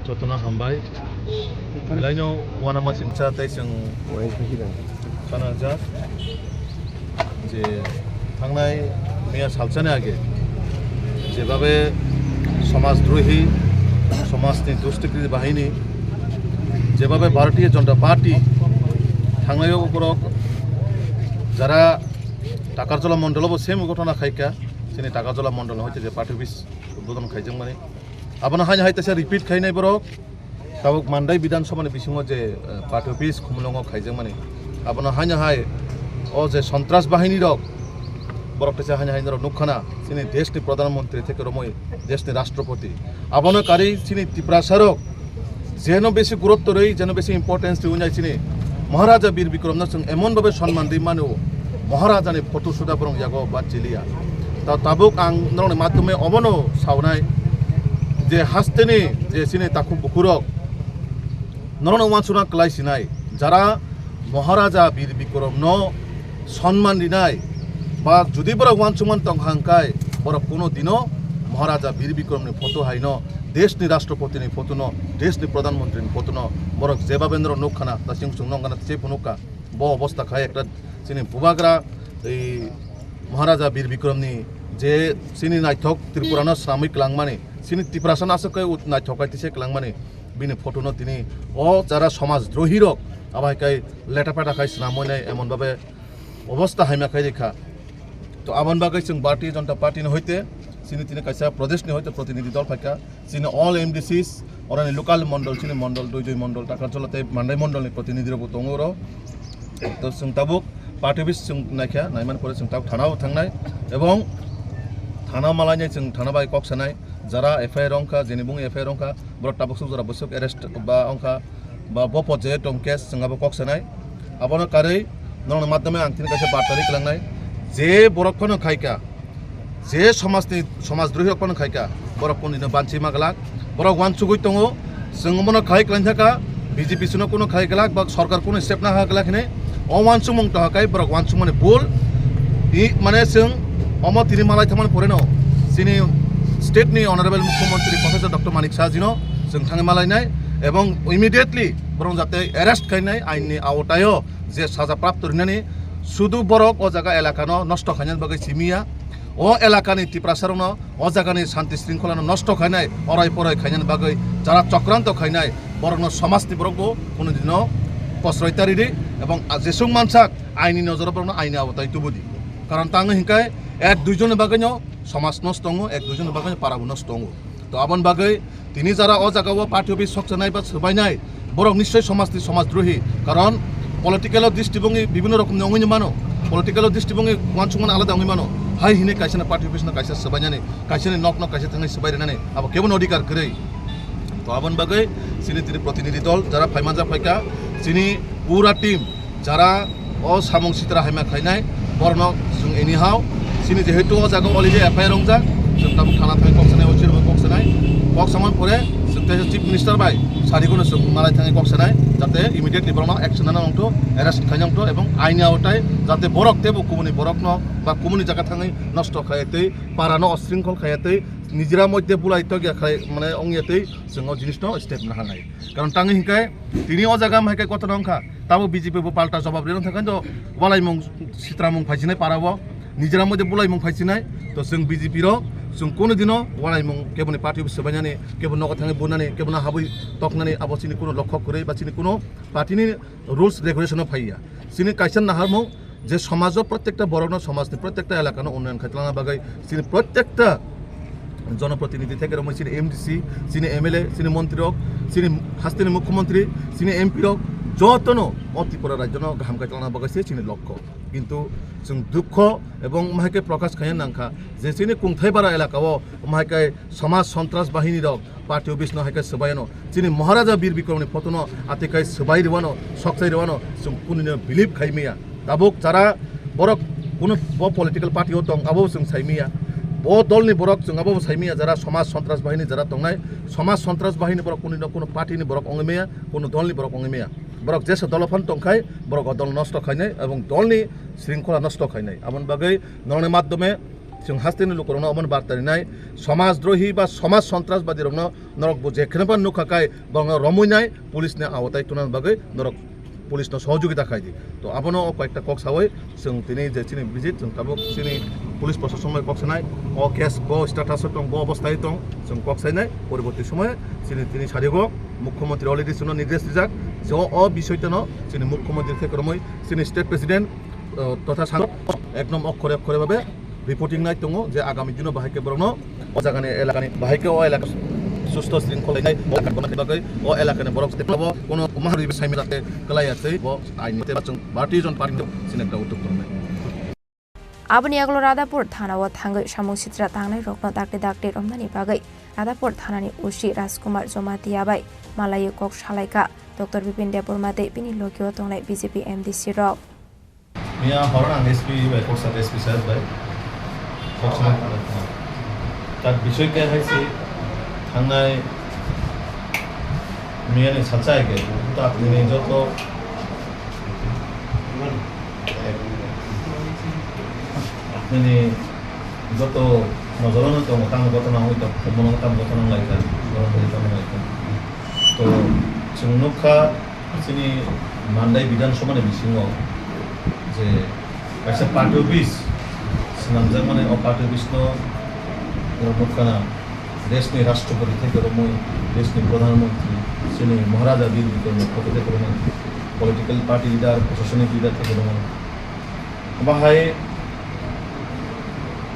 Jotuna hambai laino wana masin cha tai sing kana ja যে থাংনাই মেয়া সালচানে আগে যেভাবে সমাজদ্রোহী সমাজনি দুষ্কৃতি বাহিনী যেভাবে ভারতীয় জনতা পার্টি থাংনাই উপরক যারা টাকারজলা মণ্ডলবো সেম ঘটনা খাইকা তিনি টাকারজলা মণ্ডল হয়েছে যে পার্টি অফিস উদ্বোধন খাইজों মানে আপনার হাই হাইতেছে রিপিট খাইনাই বরক তাবক মান্দাই বিধানসভাनि बिसिङाव যে পার্টি অফিস খুমলङाव খাইजों মানে আপনার হাই হাই ও যে সন্ত্রাস বাহিনী রক বরকটেছে হাই হাই নুখানা তিনি দেশনি প্রধানমন্ত্রী থেকে রমই দেশনি রাষ্ট্রপতি আপনার কারি তিনি ত্রিপুরা সরক যেন বেশি গুরুত্ব রই যেন বেশি ইম্পর্টেন্স দিউনাই তিনি মহারাজা বীর বিক্রম সিং এমনভাবে সম্মান দিই মানে মহারাজানি ফটো সুদা বরং ইয়াগো বা চিলিয়া তা তাবুক আং নরনি মাধ্যমে অবনো সাউনাই যে হাস্তেনি যে সিনে তাকু বুকুরক নরন ওয়ানসুনা ক্লাই সিনাই যারা মহারাজা বীর বিক্রম ন সম্মান দিনাই বা যদি বড় ওয়ানসুমান তংহাংকাই বড় কোনো দিনও মহারাজা বীর বিক্রমনি ফটো হাইন দেশনি রাষ্ট্রপতিনি ফটো ন দেশনি প্রধানমন্ত্রীনি ফটো ন বড় জেবাবেন্দ্র নৌখানা তা সিং সুং নংগানা সে ফনুকা ব অবস্থা খায় একটা সিনি বুবাগ্রা এই মহারাজা বীর বিক্রমনি যে সিনি নাইথক ত্রিপুরানো সাময়িক লাংমানি সিনি ত্রিপুরাসান আসকে নাইথকাইতেছে ক্লাংমানি বিনি ফটো ন তিনি ও যারা সমাজদ্রোহী রক আবাইকাই লেটাপাটা খাই স্নামনাই এমনভাবে অবস্থা হাইমা খাই রেখা তো আমন বাগাই जों भारतीय जनता पार्टी হইতে সিনি তিনি কাইসা প্রদেশনি হইতে প্রতিনিধি দল ফাইকা সিনি অল এমডিসিস অরানি লোকাল মন্ডল সিনি মন্ডল দুই মন্ডল টাকারজলাতে মান্দাই মন্ডলনি প্রতিনিধি রব দङरो তো जों তাবুক পার্টি অফিস जों নাইখা নাইমান করে जों তাব থানাও থাংনাই এবং থানা মালাইনাই जों থানা বাই ককসানাই যারা এফআইআর অংকা যেনি বুং এফআইআর অংকা বড় তাবুক যারা বসক অ্যারেস্ট বা অংকা বা বপত যে টং কেস जोंहाबो ককসানাই আবনো কাरै নরন মাধ্যমে আং তিনি কাছে বার্তারি ক্লাংনাই যে বরকফोनो खायका जे समाजद्रोही रखनो खायका बरकफोनो बानसि मागलाक बरक वान सुगुइ दङो जों मनो खाय क्लांथाका बीजेपी सुनो कोनो खायगलाक बा सरकार कोनो स्टेप ना हागलाक ने अ वान सुमंग तहाकाय बरक वान सुमने बुल इ माने जों अमो तिनि मालाय थामान परेनो सिनि स्टेटनि अनारेबल मुख्यमंत्री प्रोफेसर डॉक्टर मानिक साजिनो जों थाङै मालायनाय এবং ইমিডিয়েটলি বরং যাতে অ্যারেস্ট খাইনাই আইননি আওতায়ও যে সাজা প্রাপ্ত হইনানি শুধু বরক ও জায়গা এলাকানো নষ্ট খাইনার বাগै সিমিয়া ও এলাকানি ত্রিপ্রাসারনো ও জায়গানি শান্তি শৃঙ্খলানো নষ্ট খাইনাই অরাই পরাই খাইনার বাগै যারা চক্রান্ত খাইনাই বরং সমাজনি বরকবো কোনোদিনও প্রশ্রয়তারিদি এবং যেসুং মানসাক আইনি নজর বরং আইনি আওতায় তুবুদি কারণ তাङो হিংকাय এক দুইজনের বাগैनो সমাজ নষ্ট দङ এক দুইজনের বাগैनो পারাবো নষ্ট দङ তো আবন বাগै তিনি যারা ও জায়গাও পার্টি অফিস সকসানাই বা সবাইনাই বরং নিশ্চয় সমাজদ্রোহী কারণ পলিটিক্যাল দৃষ্টিভঙ্গি বিভিন্ন রকম নঙিনি মানো পলিটিক্যাল দৃষ্টিভঙ্গি ওয়ানসুমান আলাদা অঙি মানো হাই হিনে কাইসানা পার্টি অফিস না কাইসা সবাইনানি কাইসানি নক কাইসা থাङै সবাইনানি আবো কেবন অধিকার কरै তো আবন বাগै সিনি তিনি প্রতিনিধি দল যারা ফাইমানজা ফাইকা সিনি পুরা টিম যারা ও সামং সিতরা হাইমা খাইনাই বরং जों एनिहाव सिनि जेहेतु ও জায়গা অলরেডি এফআইআর রংজা जों তাবো থানা থাङै ককসানাই ওচির ককসানাই ককসামান পরে চিফ মিনিস্টার বাই সারিগুলো जों মালাই থাङै ককসানাই যাতে ইমিডিয়েটলি বরং অ্যাকশন নানা অংটো অ্যারেস্ট খাইনাংটো এবং আইনি আওতায় যাতে বরক তেবো কুমনি বরক ন বা কুমনি জায়গা থাङै নষ্ট খাইয়াতেই পারানো অশৃঙ্খল খাইয়াতেই নিজেরা মধ্যে বুলাইতো গিয়া খাই মানে অঙ্গিয়াতেই जों জিনিস ন স্টেপ না হানাই কারণ তাङै হিংকায় তিনি ও জায়গা মাইকাই কত নংখা তাবো বিজেপি পাল্টা জবাব রেন থাকেন তো বলাইমং সিত্রামং ফাইছিনাই পারাবো নিজেরা মধ্যে বুলাইমং ফাইছিনাই তো जों বিজেপি র जों কোনো দিনও ওয়ালাইমং কেবল পার্টি অফিস সবাইনানি কেবল নগদ থাঙै বুনানি কেবল হাবই তকনানি আবো চিনি কোনো লক্ষ্য করে বা চিনি কোনো পার্টিনি রুলস রেগুলেশন ফাইয়া চিনি কাইসান নাহারমং যে সমাজের প্রত্যেকটা বড় সমাজনি প্রত্যেকটা এলাকানো উন্নয়ন খাইতলানা বাগै চিনি প্রত্যেকটা জনপ্রতিনিধি থেকে রকম চিনি এমডিসি চিনি এমএলএ চিনি মন্ত্রী হোক চিনি হাস্তিনি মুখ্যমন্ত্রী চিনি এমপি হোক যতনো ত্রিপুরা রাজ্য গাহাম খাইতলানা বাগাইছে চিনি লক্ষ্য কিন্তু जों দুঃখ এবং মাহাকে প্রকাশ খাইয়া নাংখা যে চিনি কুংথাই বারা এলাকাও মাহাকে সমাজ সন্ত্রাস বাহিনী রক পার্টি অফিস নহাইকে সবাইনো চিনি মহারাজা বীর বিক্রমনি ফটোনো আতিকাই সবাই রেওয়ানো সকসাই রেওয়ানো जों কুনিনো বিলিভ খাইমিয়া তাবুক যারা বরক কোনো পলিটিক্যাল পার্টিও দং আবো जों সাইমিয়া ও দলনি বরক जों আবো সাইমিয়া যারা সমাজ সন্ত্রাস বাহিনী যারা দংনাই সমাজ সন্ত্রাস বাহিনী বরক কোনো পার্টিনি বরক অঙ্গিমিয়া কোনো দলনি বরক অঙ্গিমিয়া বরক যেসব দলফান টংখাই বরক দল নষ্ট খাইনাই এবং দলনি শৃঙ্খলা নষ্ট খাইনাই আমন বাগै নরনের মাধ্যমে जों हास्तेनि लोकरनो अमन बार्तानि नाय समाजद्रोही बा समाज सन्त्रासबादी रंनो नरक जेखेनबा नुखाखाय बंग रमुइनाय पुलिसने आवताय तुनान बागै नरक पुलिसनो सहयोगिता खायदि तो आबनो कयेकटा कक सावै जों दिनै जे चिनि भिजिट जों काबो चिनि पुलिस प्रशासन कक सानाय अ केस ब स्टेटास दं ब अबस्थाय दं जों कक सायनाय परबर्ती समय चिनि दिनै सारिगो मुख्यमंत्री अलरेडी सुनो निर्देश दिजाक जो अ বিষয়তनो चिनि मुख्यमंत्री থেকরमै चिनि स्टेट प्रेसिडेंट तथा सांसद एकदम अक्षरे अक्षरे भाबे रिपोर्टिं नाय दङ जे आगामी दिनाव बाहायके बरनो अ जागानि एलाकानि बाहायके अ एलाका सुस्थ शृंखलायनाय बागै अ एलाकानि बरक स्टेटआव कोनो माहारि साइमे जाते कलायासै ब आइनि जों भारतीय जनता पार्टी सिनेक्टा उद्योग खालामनाय आबनि आगलो रादापुर थानाव थांगै सामु सित्रा थांनाय रकनो दागते रमनानि बागै रादापुर थानानि उसी राजकुमार जमातियाबाय मालायो कक सालायका डॉक्टर बिपिन देबरमाते बिनि लोकियो तंनाय बीजेपी एमडीसी रक मिया हरन एसपी बाय कोसा एसपी साहेब बाय कोसा তার বিষয়কে হইছে থানায় মিয়ানি সাচাইকে তো আপনি যত আপনি যত নজরানো তো কাম ঘটনা হইতো মন কাম ঘটনা লাইকা তো जोंनोखा जोंनि मान्दाय बिधानसभानि बिथिङाव जे खायसे पार्टी अफिस नामजाक माने अ पार्टी अफिसनो रमखाना देशनि राष्ट्रपति थेकरमै देशनि प्रधानमंत्री जोंनि महाराजा बीर बिक्रम फटो थेकरमै पलिटिकल पार्टी लिडार प्रशासनिक लिडार थेकरमै बाहाय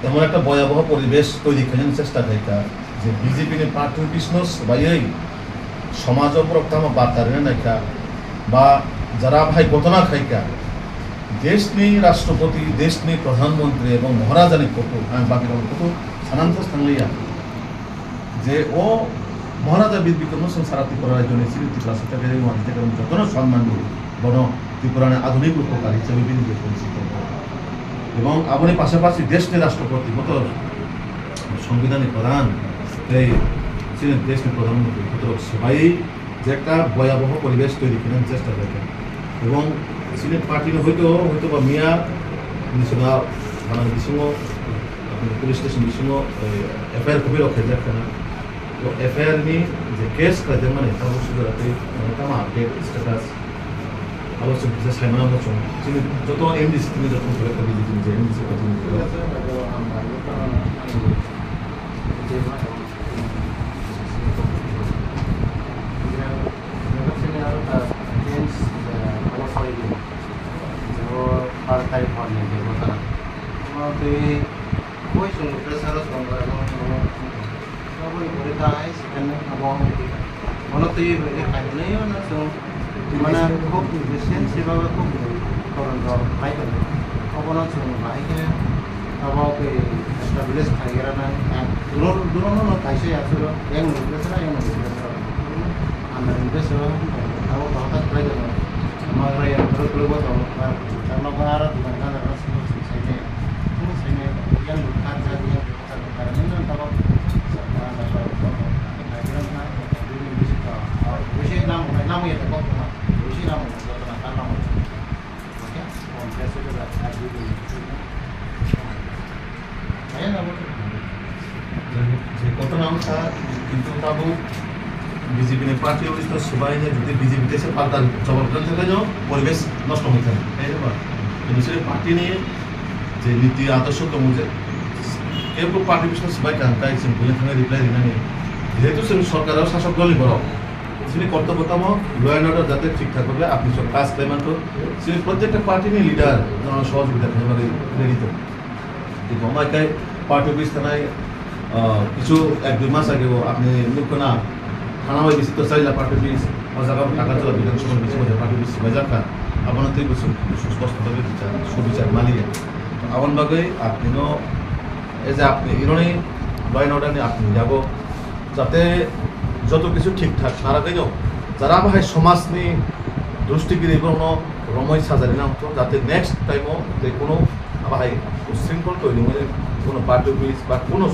एमन একটা ভয়াবহ পরিবেশ তৈরি করার চেষ্টা থাকা যে বিজেপিनि पार्टी अफिसनो सबायै समाज प्रथम बार्तारे नायका बा जरा भाई घटना खायका देशनि राष्ट्रपति देशनि प्रधानमंत्री एवं महाराजानि फटो आं बाकी फटो सानांतस थांलिया जे ओ महाराजा बीर बिक्रम सारा त्रिपुरा राज्यनि सिरि त्रिपुरा सरकारि मानसिते करम जतन सम्मान दियो बन त्रिपुरानि आधुनिक रूपकार हिसाबै बिनियोग परिचित এবং আপনি পাশাপাশি দেশनि राष्ट्रपति মত সংবিধানিক প্রধান এই ছিলেন দেশनि প্রধানমন্ত্রী সুতরাং সবাই যে একটা ভয়াবহ পরিবেশ তৈরি করার চেষ্টা করে এবং সিলেট পার্টির হয়তো বা মিয়া নিশা থানার বিসঙ্গ পুলিশ স্টেশন বিসঙ্গ এফআইআর কপি রক্ষা যাচ্ছে না তো এফআইআর নি যে কেস কাজে মানে তার সুবিধাতে তামা আপডেট স্ট্যাটাস অবশ্য বিশেষ সাইমানা বচন যিনি যত এমডিসি তিনি যত করে কবি যিনি যে এমডিসি কথা partai forne de botana no te koi sung pressure sung ra no no koi borita hai sekan abong ono te ye khai nahi na sung mana khub besen seba khub koron ro khai ko obono sung lai ke abo ke establish khai gara na duno no kaise asuro yang pressure ana investor abo bahata try karo हमारा ये बड़े लोगों तो करना बाहर दुकान का रस सही है yang bukan saja yang karena ini tentang nama ya teko usia nama tentang nama oke kompleks itu lah saya nama যে কত নাম তা কিন্তু তাবু বিজেপি ने पार्टी অফিস তো সবাই যদি বিজেপি দেশে পাল্টা জবাব দিতে থাকে পরিবেশ নষ্ট হয়ে থাকে তাই না কিন্তু সেই পার্টি নিয়ে যে নীতি আদর্শ তো মুঝে কেউ পার্টি অফিস সবাই কান্তাই সিম্পলি থানে রিপ্লাই দিনা নেই যেহেতু সরকারের শাসক দলই বড় যিনি কর্তব্যতম ল অ্যান্ড অর্ডার যাতে ঠিকঠাক হবে আপনি সব কাজ পেমেন্ট সেই প্রত্যেকটা পার্টি নিয়ে লিডার সহযোগিতা একেবারে প্রেরিত কিন্তু আমার পার্টি অফিস থানায় কিছু 1-2 মাস আগেও আপনি লক্ষ্য না থানায় বিস্তৃত চাইলা পার্টি অফিস জায়গা টাকা চলা বিধানসভার বেশি মধ্যে পার্টি অফিস বাজারকা আপনার তুই সুস্পষ্টভাবে সুবিচার মালিয়ে আমার বাকে আপনিও এই যে আপনি ইরনি ল অ্যান্ড অর্ডার নিয়ে আপনি যাব যাতে যত কিছু ঠিকঠাক তার আগেও যারা বাহাই সমাজনি দৃষ্টিগিরি কোনো রময় সাজারি না হতো যাতে নেক্সট টাইমও যে কোনো বাহাই উশৃঙ্খল তৈরি মানে কোনো পার্টি অফিস বা কোনো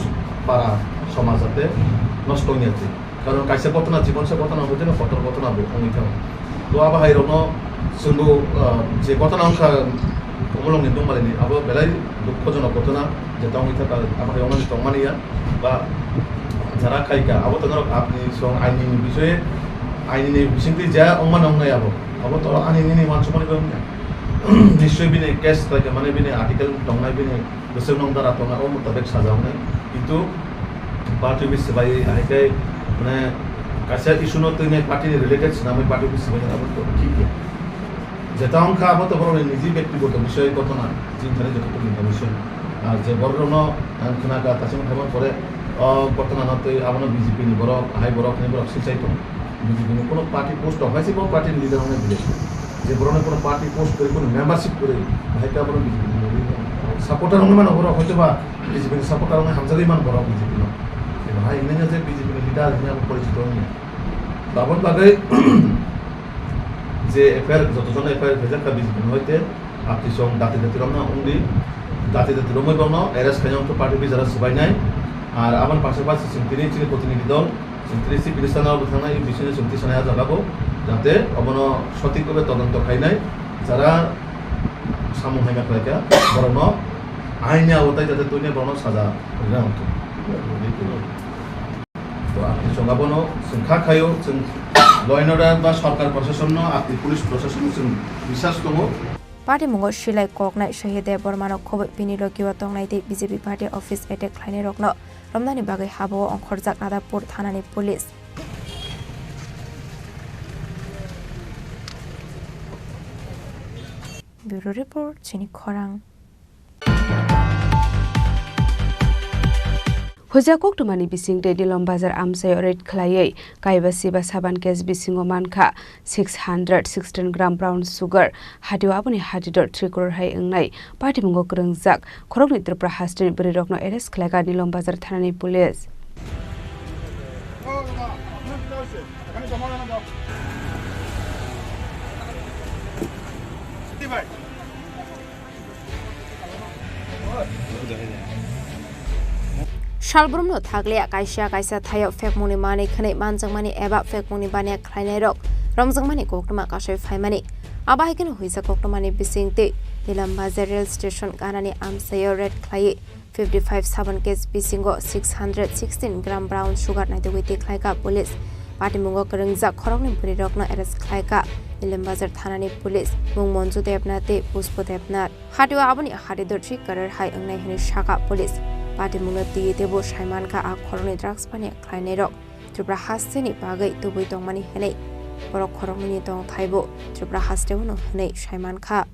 পাড়া সমাজ যাতে নষ্ট হয়ে যাচ্ছে কারণ কাইসে ঘটনা জীবন সে ঘটনা হচ্ছে না কঠোর ঘটনা অনেক তো বাহাই রন जोंबो जे घटना kumulong nitong malini abo belai dukkhojonok ঘটনা যেটা হইতা আমাকে অনেক তমানিয়া বা যারা খাইকা abo tonor আপনি সং আইনি বিষয়ে আইনি বিষয়টি যা অমান অঙ্গাই abo তো আইনি মান সমান কম না নিশ্চয় বিনে কেস লাগে মানে বিনে আর্টিকেল দংনাই বিনে গোসল নং দ্বারা দংনা ও মোতাবেক সাজাও নাই কিন্তু পার্টি অফিস ভাই আইকাই মানে কাছে ইস্যু নতে পার্টি রিলেটেড নামে পার্টি অফিস ভাই abo তো ঠিক যেটা অংশ abo তো বড় নিজে ব্যক্তিগত বিষয় ঘটনা চিন্তারে যতটুকু বিষয় আর যে বড় খনাকা তাসিম খবর পরে ঘটনা নতে আমন বিজেপি নি বড় হাই বড় খানি বড় সিচাইতো বিজেপি নি কোনো পার্টি পোস্ট হয়েছে কোনো পার্টির লিডার হনে দিলে যে বড় কোনো পার্টি পোস্ট করে কোনো মেম্বারশিপ করে হাইকা বড় বিজেপি সাপোর্টার হনে মানে বড় হয়তো বা বিজেপি সাপোর্টার হনে হামজারি মান বড় বিজেপি না ভাই ইনে যে বিজেপি লিডার হিনা পরিচিত হনে বাবদ বাগে যে এফআইআর যতজন এফআইআর ভেজাকা বিজেপি হইতে আপনি সং দাঁতে দাঁতে রমনা উন্দি দাঁতে দাঁতে রমই বর্ণ এরাস খাইয়ং তো পার্টি যারা সবাই নাই আর আমার পাশাপাশি চিনি প্রতিনিধি দল চিনি চিকিৎসানার থানা এই বিষয়ে চিন্তি সানায়া জাগাবো যাতে অবন সঠিকভাবে তদন্ত খাই নাই যারা সামূহিকা খাইকা বরণ আইনি আওতায় যাতে তৈরি বরণ সাজা না হতো তো আপনি সঙ্গাবনো সংখ্যা খাইও ল এন্ড অর্ডার বা সরকার প্রশাসন আপনি পুলিশ প্রশাসন বিশ্বাস করবো party মুঙ্গ শিলাই koknai shahide bormano khoboi bini rogiwa tongnai de BJP party office attack khlainai rokno romnani bagai habo ongkhorjak nadapur thanani police Bureau report Chini Khorang Hujakok tumani bising de dilom bazar amsay red klayai kaibasi ba saban kes bisingo manka 616 gram brown sugar hadiwa aboni hadidor 3 crore hai engnai party mungo krengjak Khorang Tripura hastin buri rokno arrest khlaga dilom bazar thanani police Shalbrumno thaglia kaisa thayo fekmuni mani khane manjangmani eba fekmuni bane khlainai rok romjangmani koktuma kasai phaimani abahikeno huisa koktomani bisingte Nilam Bazar rail station kanani amsayo red khlai 55 saban case bisingo 616 gram brown sugar naide wite khlaika police party mungo krengjak khorokni buri rokno arrest khlaika Nilam Bazar thanani police mung monju debnate puspo debnat hadiwa aboni hadidor 3 crore hai engnai hini shaka police Party Munati Debo Shaimanka a Koroni drugs panic Kleinero, Tripura Hastini Bagai, Dubu Dongmani Hene, or Koromini Dong Taibo, Tripura Hastevono Hene, Shaimanka.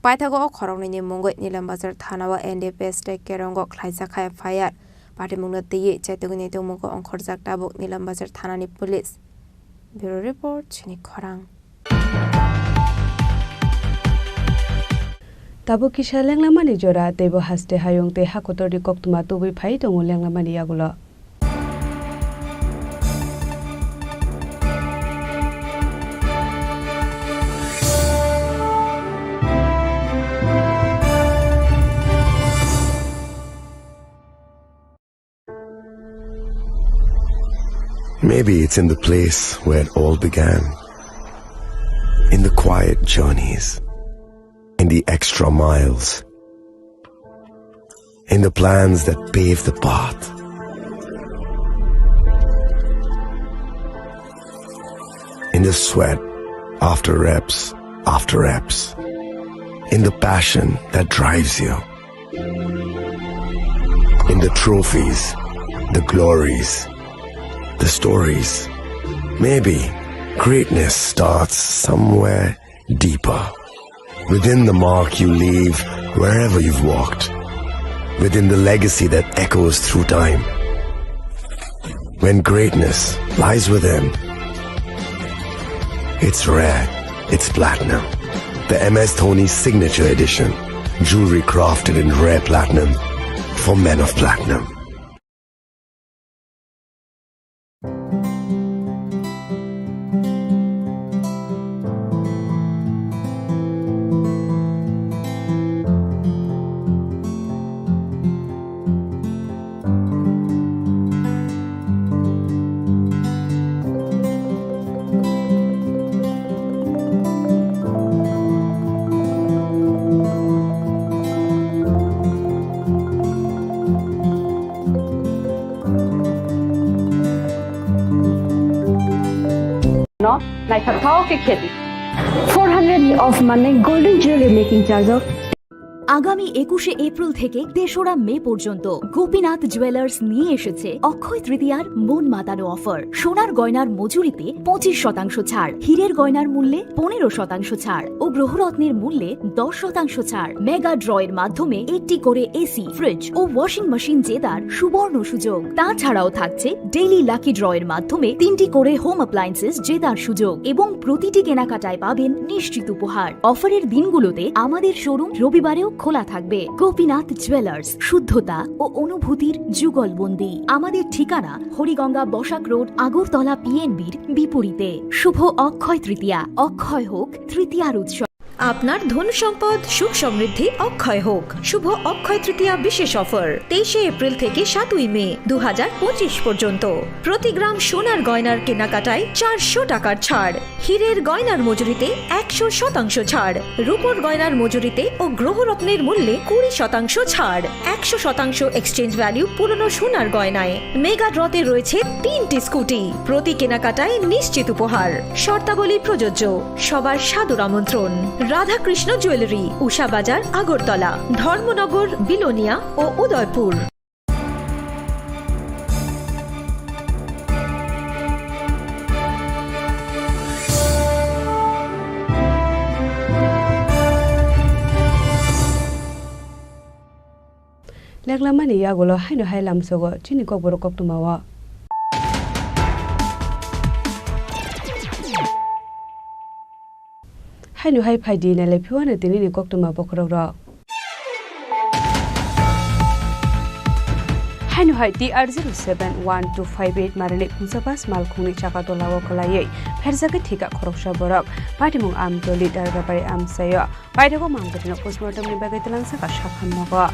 Paithago Khorongni Mongoi Nilam Bazar Thanawa NDPS Take Kerongo Klaisaka Fire Party Munati Chetugni Tomogo on Khorzak Tabu Nilam Bazar Thanani Police Bureau Report Chini Khorang Tabu Kisha Langlamani Jora Debo Haste Hayong Te Hakotori Koktuma Tubi Paito Langlamani Yagula Maybe it's in the place where it all began. In the quiet journeys. In the extra miles. In the plans that pave the path. In the sweat after reps. In the passion that drives you. In the trophies, the glories, the stories. Maybe greatness starts somewhere deeper. Within the mark you leave wherever you've walked. Within the legacy that echoes through time. When greatness lies within, it's rare, it's platinum. The MS Dhoni Signature Edition. Jewelry crafted in rare platinum for men of platinum. no naithathao ke khedi 400 of money golden jewelry making charge of আগামী 21শে April থেকে 3রা মে পর্যন্ত Gopinath jewellers নিয়ে এসেছে অক্ষয় তৃতীয়ার মন মাতানো offer. সোনার গয়নার মজুরিতে 25% ছাড়, হীরের গয়নার মূল্যে 15% ছাড় ও গ্রহরত্নের মূল্যে 10% ছাড়। মেগা ড্রয়ের মাধ্যমে একটি করে এসি, ফ্রিজ ও ওয়াশিং মেশিন জেতার সুবর্ণ সুযোগ। তাছাড়াও থাকছে ডেইলি লাকি ড্রয়ের মাধ্যমে 3টি করে হোম অ্যাপ্লায়েন্সেস জেতার সুযোগ এবং প্রতিটি কেনাকাটায় পাবেন নিশ্চিত উপহার। অফারের দিনগুলোতে আমাদের শোরুম রবিবারেও খোলা থাকবে। গোপীনাথ জুয়েলার্স, শুদ্ধতা ও অনুভূতির যুগলবন্দি। আমাদের ঠিকানা হরিগঙ্গা বসাক রোড, আগরতলা পিএনবির বিপরীতে। শুভ অক্ষয় তৃতীয়া, অক্ষয় হোক তৃতীয়ার উৎসব। আপনার ধন সম্পদ সুখ সমৃদ্ধি অক্ষয় হোক। শুভ অক্ষয় তৃতীয়া বিশেষ অফার 23শে এপ্রিল থেকে 7ই মে 2025 পর্যন্ত। প্রতি গ্রাম সোনার গয়নার কেনাকাটায় 400 টাকার ছাড়, হীরের গয়নার মজুরিতে 100% ছাড়, রূপোর গয়নার মজুরিতে ও গ্রহরত্নের মূল্যে 20% ছাড়, 100% এক্সচেঞ্জ ভ্যালু পুরনো সোনার গয়নায়। মেগা ড্রতে রয়েছে 3টি স্কুটি, প্রতি কেনাকাটায় নিশ্চিত উপহার। শর্তাবলী প্রযোজ্য। সবার সাদর আমন্ত্রণ। রাধাকৃষ্ণ জুয়েলারি, উষা বাজার, আগরতলা, ধর্মনগর, বিলোনিয়া ও উদয়পুর। লেগলামানি ইয়াগুলো হাইনো হাই লামসগো চিনি kokborok koktumawa hainu hai phaidi na lepiwana tini ni koktuma bokrok ro hainu hai TR071258 marane kunsapas malkhungni chakato lawo kholai pherjake thika khoroksa borok patimung amtoli dargapari amsayo paidego mangkatino postmortem ni bagai telangsa ka shakhamnago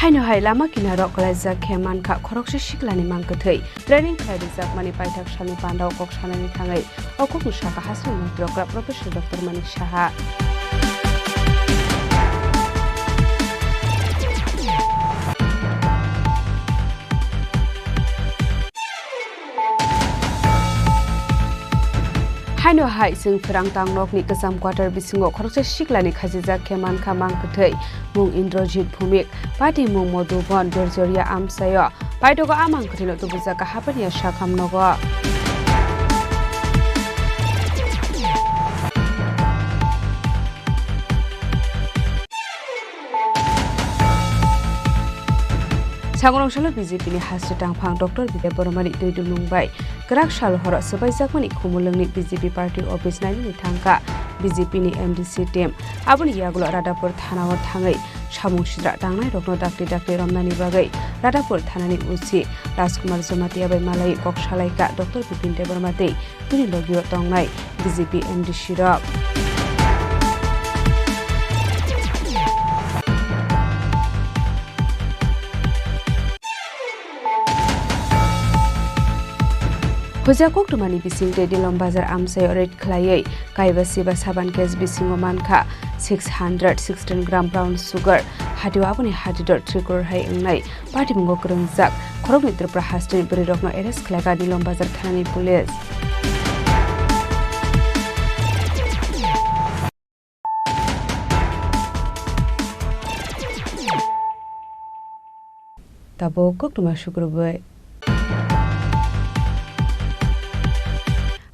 haino hai lama kinaro kalaijak kheman kha khorokse shiklani mangkathai training khlaijak mani paithak sani pandao kok sanani thangai okok musaka hasran mantrokra professor dr manik saha haino hai sing phirang tangnok ni kasam quarter bisingo khorokse shiklani khajijak kheman kha mangkathai mung Indrajit Bhumik pati mung Modubon Jorjoria amsayo paidogo amang khrino tubujaka hapania shakhamnogo Sangrongshalo BJP ni hasri tangphang Dr. Bide Boromani Doidul Nungbai Grak Shal Horo Sabaijakmani Khumulungni BJP party office nani ni thangka BJP ni MDC team aboni yagulo Radapur Thanao thangai samung sidra tangnai rokno dakti dakti romnani bagai Radapur Thanani uchi Rajkumar Jomatia bai malai koksalaika Dr. Bide Boromati tuni logio tongnai BJP MDC rok Hujakok tumani bising de dilom bazar amsay rate khlaiei kaibasi ba saban case bisingo manka 616 gram brown sugar hadiwa aboni hadidor 3 crore hai engnai party mungo krungjak khorok ni Tripura hastin buri rokno arrest khlaika dilom bazar thanani police tabo kok tuma shukurbai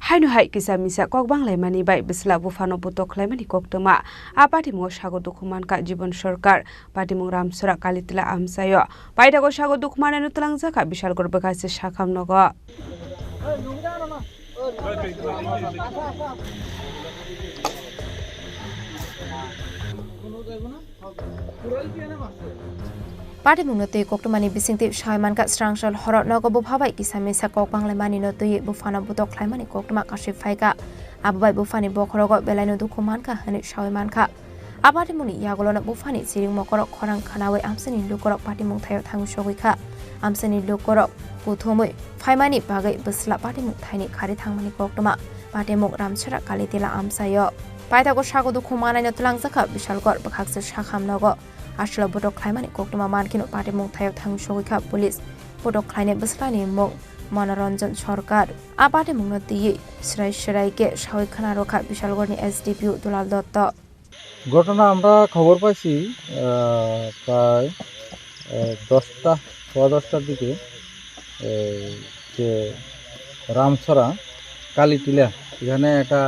hainu hai kisa misa kok banglai mani bai bisla bufano puto khlaimani koktoma apati mo sago dukuman ka jibon sarkar pati mung ramsura kalitila amsayo paidago sago dukuman anu telangjaka bishal gor bekase sakhamnogo Party mungnote koktomani bisingti shaiman ka strangshal horot nogo buphabai kisame sa kokbanglai mani no tuye bufana butok khlaimani koktoma kashi phaika abai bufani bokhorogo belaino dukuman ka hani shaiman ka abati muni yagolona bufani siring mokoro khorang khanawe amsani lukoro party mung thayo thangu shogui kha amsani lukoro puthomoi phaimani bagai bisla party mung thaini khari thangmani koktoma party mung ramchara kalitila amsayo পাইথাগো সাগদু খুমানাইनो tlangjakha Bishalgor bakhakse sakhamnago aslo bodok khlaimani koktuma mankino patimung thayo thangsogoikha police bodok khlaine bwslani mung Manoranjan Sarkar apate mungno tiye srai ke sahoikhana rokha Bishalgorni SDPO Dulal Dotto ঘটনা আমরা খবর পাইছি প্রায় 10টার দিকে যে রামছড়া কালীটিলা এখানে একটা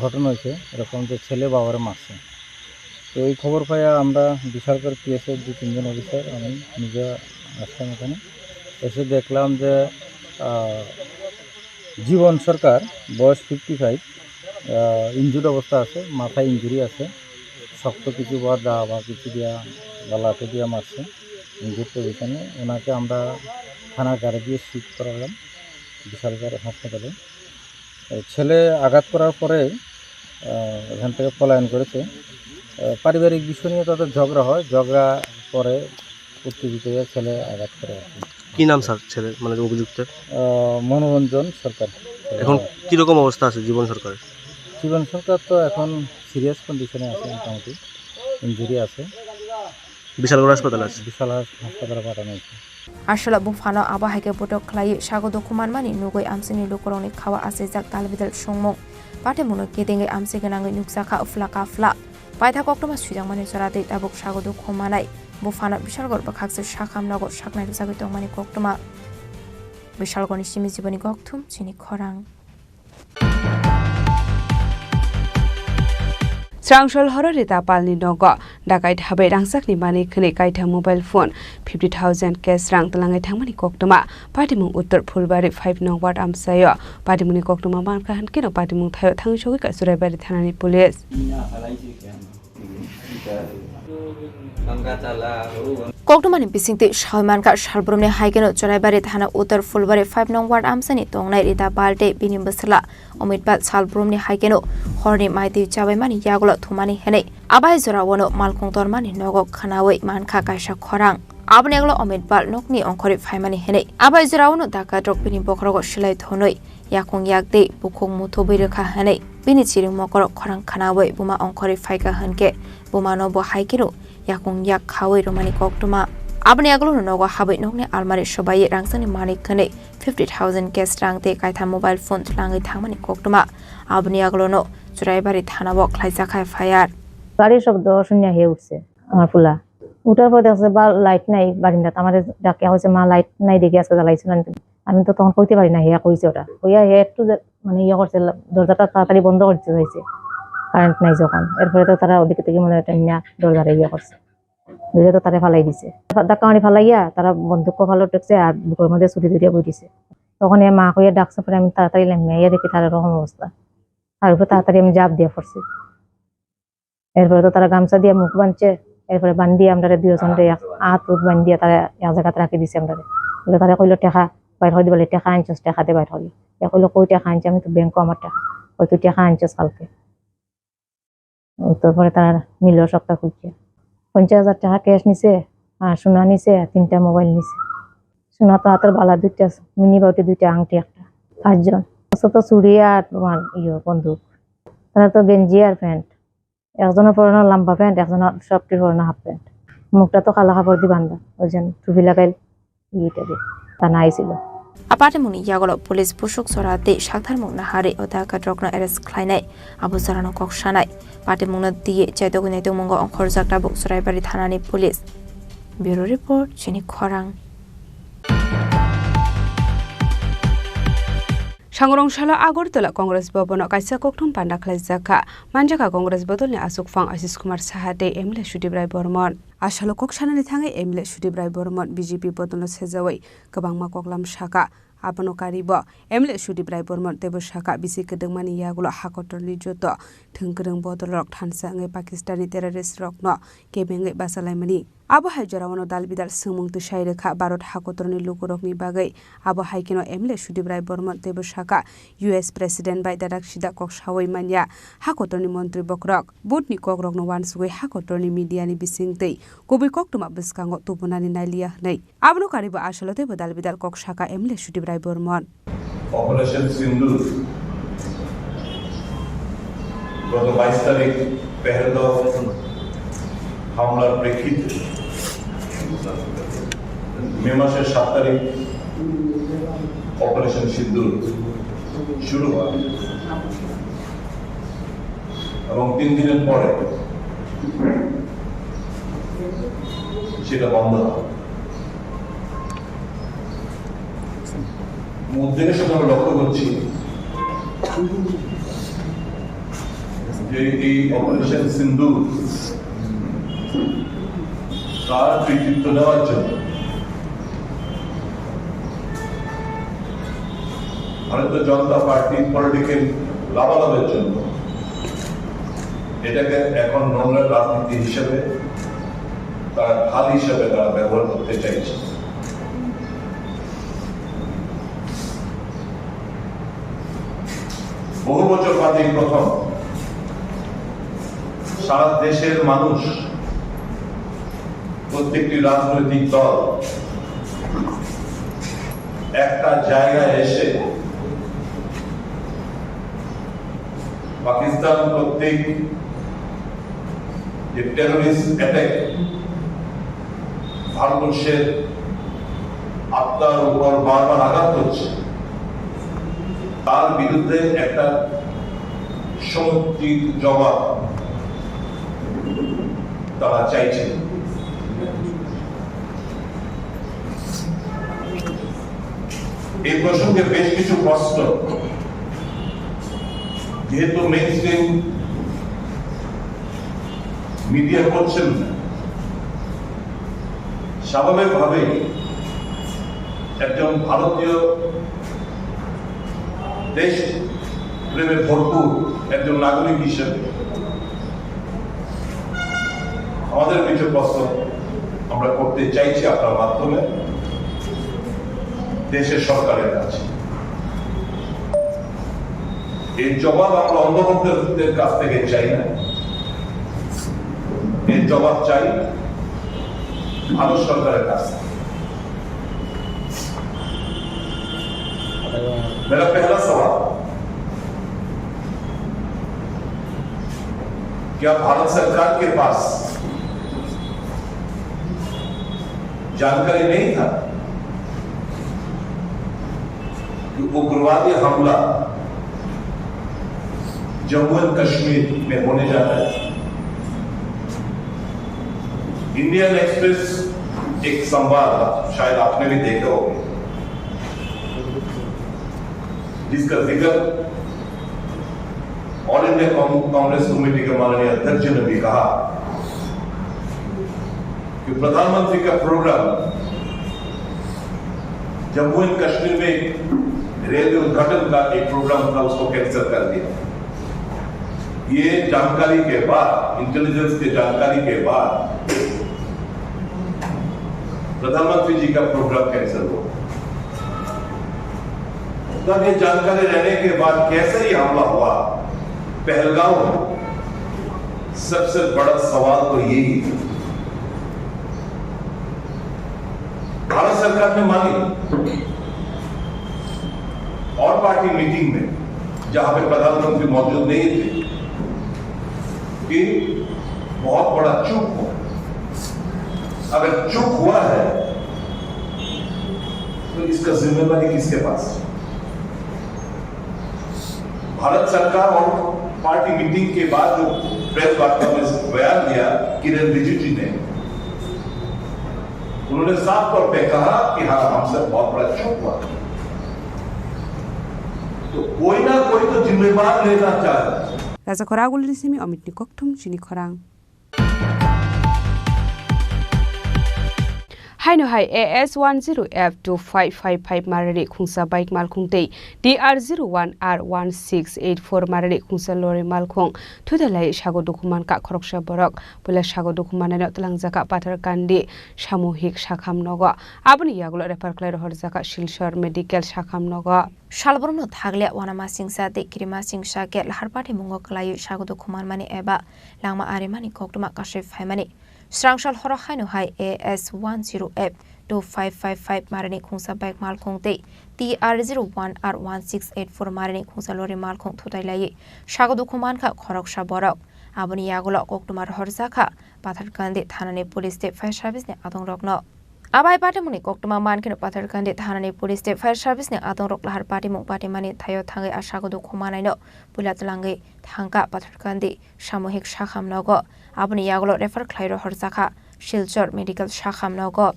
ঘটনা হয়েছে এরকম যে ছেলে বাবার মারছে তো এই খবর পাই আমরা বিশালগড় পিএসের 2-3 জন অফিসার আমি নিজে আসলাম এখানে এসে দেখলাম যে জীবন সরকার বয়স 55 ইনজুর্ড অবস্থা আছে মাথায় ইনজুরি আছে শক্ত কিছু বা দা বা কিছু দিয়া বা লাঠি দিয়া মারছে ইনজুর্ড পজিশনে ওনাকে আমরা থানার গাড়ি দিয়ে শিফট করালাম বিশালগড় হাসপাতালে ছেলে আঘাত করার পরে এখান থেকে পলায়ন করেছে পারিবারিক বিষয় নিয়ে তাদের ঝগড়া হয় ঝগড়া পরে উত্তেজিত হয়ে ছেলে আঘাত করে কি নাম স্যার ছেলে মানে অভিযুক্তের মনোরঞ্জন সরকার এখন কীরকম অবস্থা আছে জীবন সরকারের জীবন সরকার তো এখন সিরিয়াস কন্ডিশনে আছে মোটামুটি ইনজুরি আছে বিশালগড় হাসপাতালে আছে বিশাল হাসপাতালে পাঠানো হয়েছে Ashala bufano abahake bodok khlai sagodo khumanmani nugoi amsini lukoroni khawa asejak talbidal songmong pate muno kedenge amse ganangai nuksakha ufla paitha koktoma sujangmani sorate tabuk sagodo khumanai bufano Bishalgor bakhakse sakhamnago saknai rusagoi tongmani koktoma Bishalgorni simi jiboni gokthum Chini Khorang Srangshol hororita palni nogo dakai thabai rangsakni mani khne kaitha mobile phone 50,000 cash rang talangai thangmani koktoma patimung uttar phulbari 5 nong ward amsayo patimuni koktoma manka hankino patimung thayo thangsogi ka suraibari thanani police Koktomani bisingti Shalmanka Shalbrumni Haigeno Choraibari Thana Uttar Fulbari 5 nong ward amsani tongnai rita balte binim basla Omitbat Shalbrumni Haigeno Horni Maiti Chabaimani Yagulo Thumani Hene Abai Zorawono Malkong Tormani Nogo Khanawai Manka Kaisha Khorang Abneglo Omitbat Nokni Onkori Faimani Hene Abai Zorawono Daka Drok Binim Bokrogo Shilai Thonoi Yakung Yakde Bukong Mutobirka Hene Bini Chiring Mokoro Khorang Khanawai Buma Onkori Faika Hanke Buma Nobo Haigeno Yakung yak khawai romani koktoma abni aglo nogo habai nokne almari sobai rangsani manik khane 50,000 cash rangte kaitha mobile phone langai thangmani koktoma abni aglo no Churaibari থানা বক খাইজা খায় fire গাড়ির শব্দ শুনে হয়ে উঠছে আমার ফুলা উঠার পর দেখছে বা লাইট নাই বারিন্দাত আমার ডাকে হয়েছে মা লাইট নাই দেখে আজকে জ্বালাইছিল আমি তো তখন কইতে পারি না হিয়া কইছে ওটা হইয়া হে একটু মানে ইয়ে করছে দরজাটা তাড়াতাড়ি বন্ধ করতে হয়েছে কারেন্ট নাই যখন এরপরে তো তারা ওদিকে থেকে মনে হয় না দরজারে ইয়ে করছে দুইটা তো তারা ফালাই দিছে ধাক্কা মারি ফালাইয়া তারা বন্দুক ফালো টেকছে আর বুকের মধ্যে ছুটি দুইটা বই দিছে তখন এ মা কইয়া ডাকছে পরে আমি তাড়াতাড়ি লামিয়া দেখি তার এরকম অবস্থা আর উপরে তাড়াতাড়ি আমি জাপ দিয়ে পড়ছি এরপরে তো তারা গামছা দিয়ে মুখ বাঁধছে এরপরে বান্ধিয়ে আমরা দুজনরে হাত উঠ বান্ধিয়ে তারা এক জায়গাতে রাখি দিছে আমরা বলে তারা কইলো টাকা বাইর হয়ে বলে টাকা আনছস টাকাতে বাইর হলি এ কইলো কই টাকা আনছি আমি তো ব্যাংকও আমার টাকা ওই তুই টাকা আনছস কালকে তারপরে তারা নিল সপ্তাহ খুঁজছে 50,000 টাকা ক্যাশ নিছে আর সোনা নিছে 3টা মোবাইল নিছে সোনা তো হাতের বালা 2টা মিনি বাউটি 2টা আংটি একটা 5 জন তো চুড়ি আর তোমার বন্দুক তারা তো গেঞ্জি আর প্যান্ট একজনের পরনো লম্বা প্যান্ট একজনের সবটির পরনো হাফ প্যান্ট মুখটা তো কালা কাপড় দিয়ে বান্ধা ওই জন্য টুপি লাগাইল ইটা দিয়ে তা নাইছিল aparte muni yagolo police pusuk sorate shakthar mungna hare odaka drokna arrest khlainai abu sarano kokshanai pate mungna die chaitogune to mungo onkhor jakta buk suraibari thanani police bureau report Chini Khorang Sangrongshalo Agortola Congress Bobono Kaisa Kokthum Panda Khlaijaka Manjaka Congress Bodolni Asuk Phang Asis Kumar Sahate Emle Shudibrai Bormon Ashalo Kokshana Thangai Emle Shudibrai Bormon BJP Bodolno Sejawai Kabangma Koklam Shaka Abano Karibo Emle Shudibrai Bormon Tebo Shaka Bisi Kedengmani Yagulo Hakotorli Joto Thungkrung Bodolok Thansa ngai Pakistani terrorist rokno Kebenge Basalaimani Abo Hajarawano Dalbidal Sumung to Shaireka Barot Hakotorni Lukurokni Bagai Abo Haikino Emle Shudibrai Bormon Tebo Shaka US President by Darak Shida Kokshawai Manya Hakotorni Montri Bokrok Butni Kokrok no Wansway Hakotorni Media ni Bisingte Kobi Koktuma Biskango Tupunani Nalia Nei Abno Karibo Ashalote Bodalbidal Kokshaka Emle Shudibrai Bormon Operation Sindhu গত 22 তারিখ পেহেলগাঁও হামলার প্রেক্ষিতে মে মাসের 7 তারিখ operation সিন্দুর শুরু হয় এবং 3 দিনের পরে সেটা বন্ধ হয়। উদ্বেগের সাথে আমরা লক্ষ্য করছি যে এই অপারেশন সিন্দুর তার কৃতিত্ব নেওয়ার জন্য ভারতীয় জনতা পার্টি পলিটিক্যাল লাভালাভের জন্য এটাকে এখন নোংরা রাজনীতি হিসেবে তারা ঢাল হিসেবে তারা ব্যবহার করতে চাইছে। বহু বছর বাদে প্রথম সারা দেশের মানুষ, প্রত্যেকটি রাজনৈতিক দল একটা জায়গায় এসে পাকিস্তান কর্তৃক যে টেরোরিস্ট অ্যাটাক ভারতবর্ষের আত্মার উপর বারবার আঘাত করছে, তার বিরুদ্ধে একটা সমুচিত জবাব তারা চাইছে। এই প্রসঙ্গে বেশ কিছু প্রশ্ন যেহেতু মেইনস্ট্রিম মিডিয়া করছেন না, স্বাভাবিকভাবে একজন ভারতীয় দেশ প্রেমে ভরপুর একজন নাগরিক হিসেবে আমাদের কিছু প্রশ্ন আমরা করতে চাইছি আপনার মাধ্যমে দেশের সরকারের কাছে। এর জবাব আমরা অন্ধভক্তদের কাছ থেকে চাই না, এর জবাব চাই ভারত সরকারের কাছ থেকে। मेरा पहला सवाल, क्या भारत सरकार के पास जानकारी नहीं था कि उग्रवादी हमला जम्मू एंड कश्मीर में होने जा रहा है? इंडियन एक्सप्रेस एक संवाद शायद आपने भी देखा होगा, जिसका जिक्र ऑल इंडिया कांग्रेस कमेटी के माननीय अध्यक्ष ने भी कहा कि प्रधानमंत्री का प्रोग्राम जम्मू एंड कश्मीर में रेलवे उद्घाटन का एक प्रोग्राम था, उसको कैंसिल कर दिया। ये जानकारी के बाद, इंटेलिजेंस की जानकारी के बाद प्रधानमंत्री जी का प्रोग्राम कैंसिल हुआ। तब ये जानकारी रहने के बाद कैसे ही हमला हुआ पहलगांव में, सबसे बड़ा सवाल तो यही है। भारत सरकार ने मानी और पार्टी मीटिंग में जहां पे प्रधानमंत्री मौजूद नहीं थे कि बहुत बड़ा चूक हो। अगर चूक हुआ है तो इसका जिम्मेदारी किसके पास? भारत सरकार और पार्टी मीटिंग के बाद जो प्रेस वार्ता में बयान दिया किरण रिजिजू ने, उन्होंने साफ तौर पे कहा कि हाँ, हमसे बहुत बड़ा चूक हुआ। तो कोई ना कोई तो जिम्मेवार लेना चाहिए। Raja Khorang Simi Amit Nikoktum Chini Khorang. Haino Hai AS10F2555 Marari Khungsa Bike Malkhungtei DR01R1684 Marari Khungsa Lori Malkhung Tudalai Shago Dokuman Ka Khoroksha Borok Pula Shago Dokuman Talang Zaka Patar Kandi Samuhik Shakham Nogo Abuni Yagulo Repar Clare Horzaka Shilshor Medical Shakham Nogo Shalborno Thagle Wanama Singsa de Kirima Singsha Get Harpati Mungo Klayu Shago Dokuman Mani Eba Lama Arimani Koktuma Kashif Haimani Strangshal Horohaino Hai AS10F 2555 मारने खुंसा bike मालखों ते TR01 और 1684 मारने खुंसा lorry मालखों थुताइलाये सागदु Khuman का खरकसा बरक आबनी यागुला कोक्टुमार हरजाखा पाथरकान्दी थानानि police ते fire service ने आदं रकनो आबाय पाटेमुनि कोक्टुमा मानखिनो पाथरकान्दी थानानि police ते fire service ने आदं रक लाहार पाटेमुं पाटेमानि थायो थांगे आसागदु खुमानायनो पुलातलांगे थांगा पाथरकान्दी सामूहिक शाखामनगो आबनी यागुला रेफर ख्लाइरो हरजाखा शिलचर मेडिकल शाखामनगो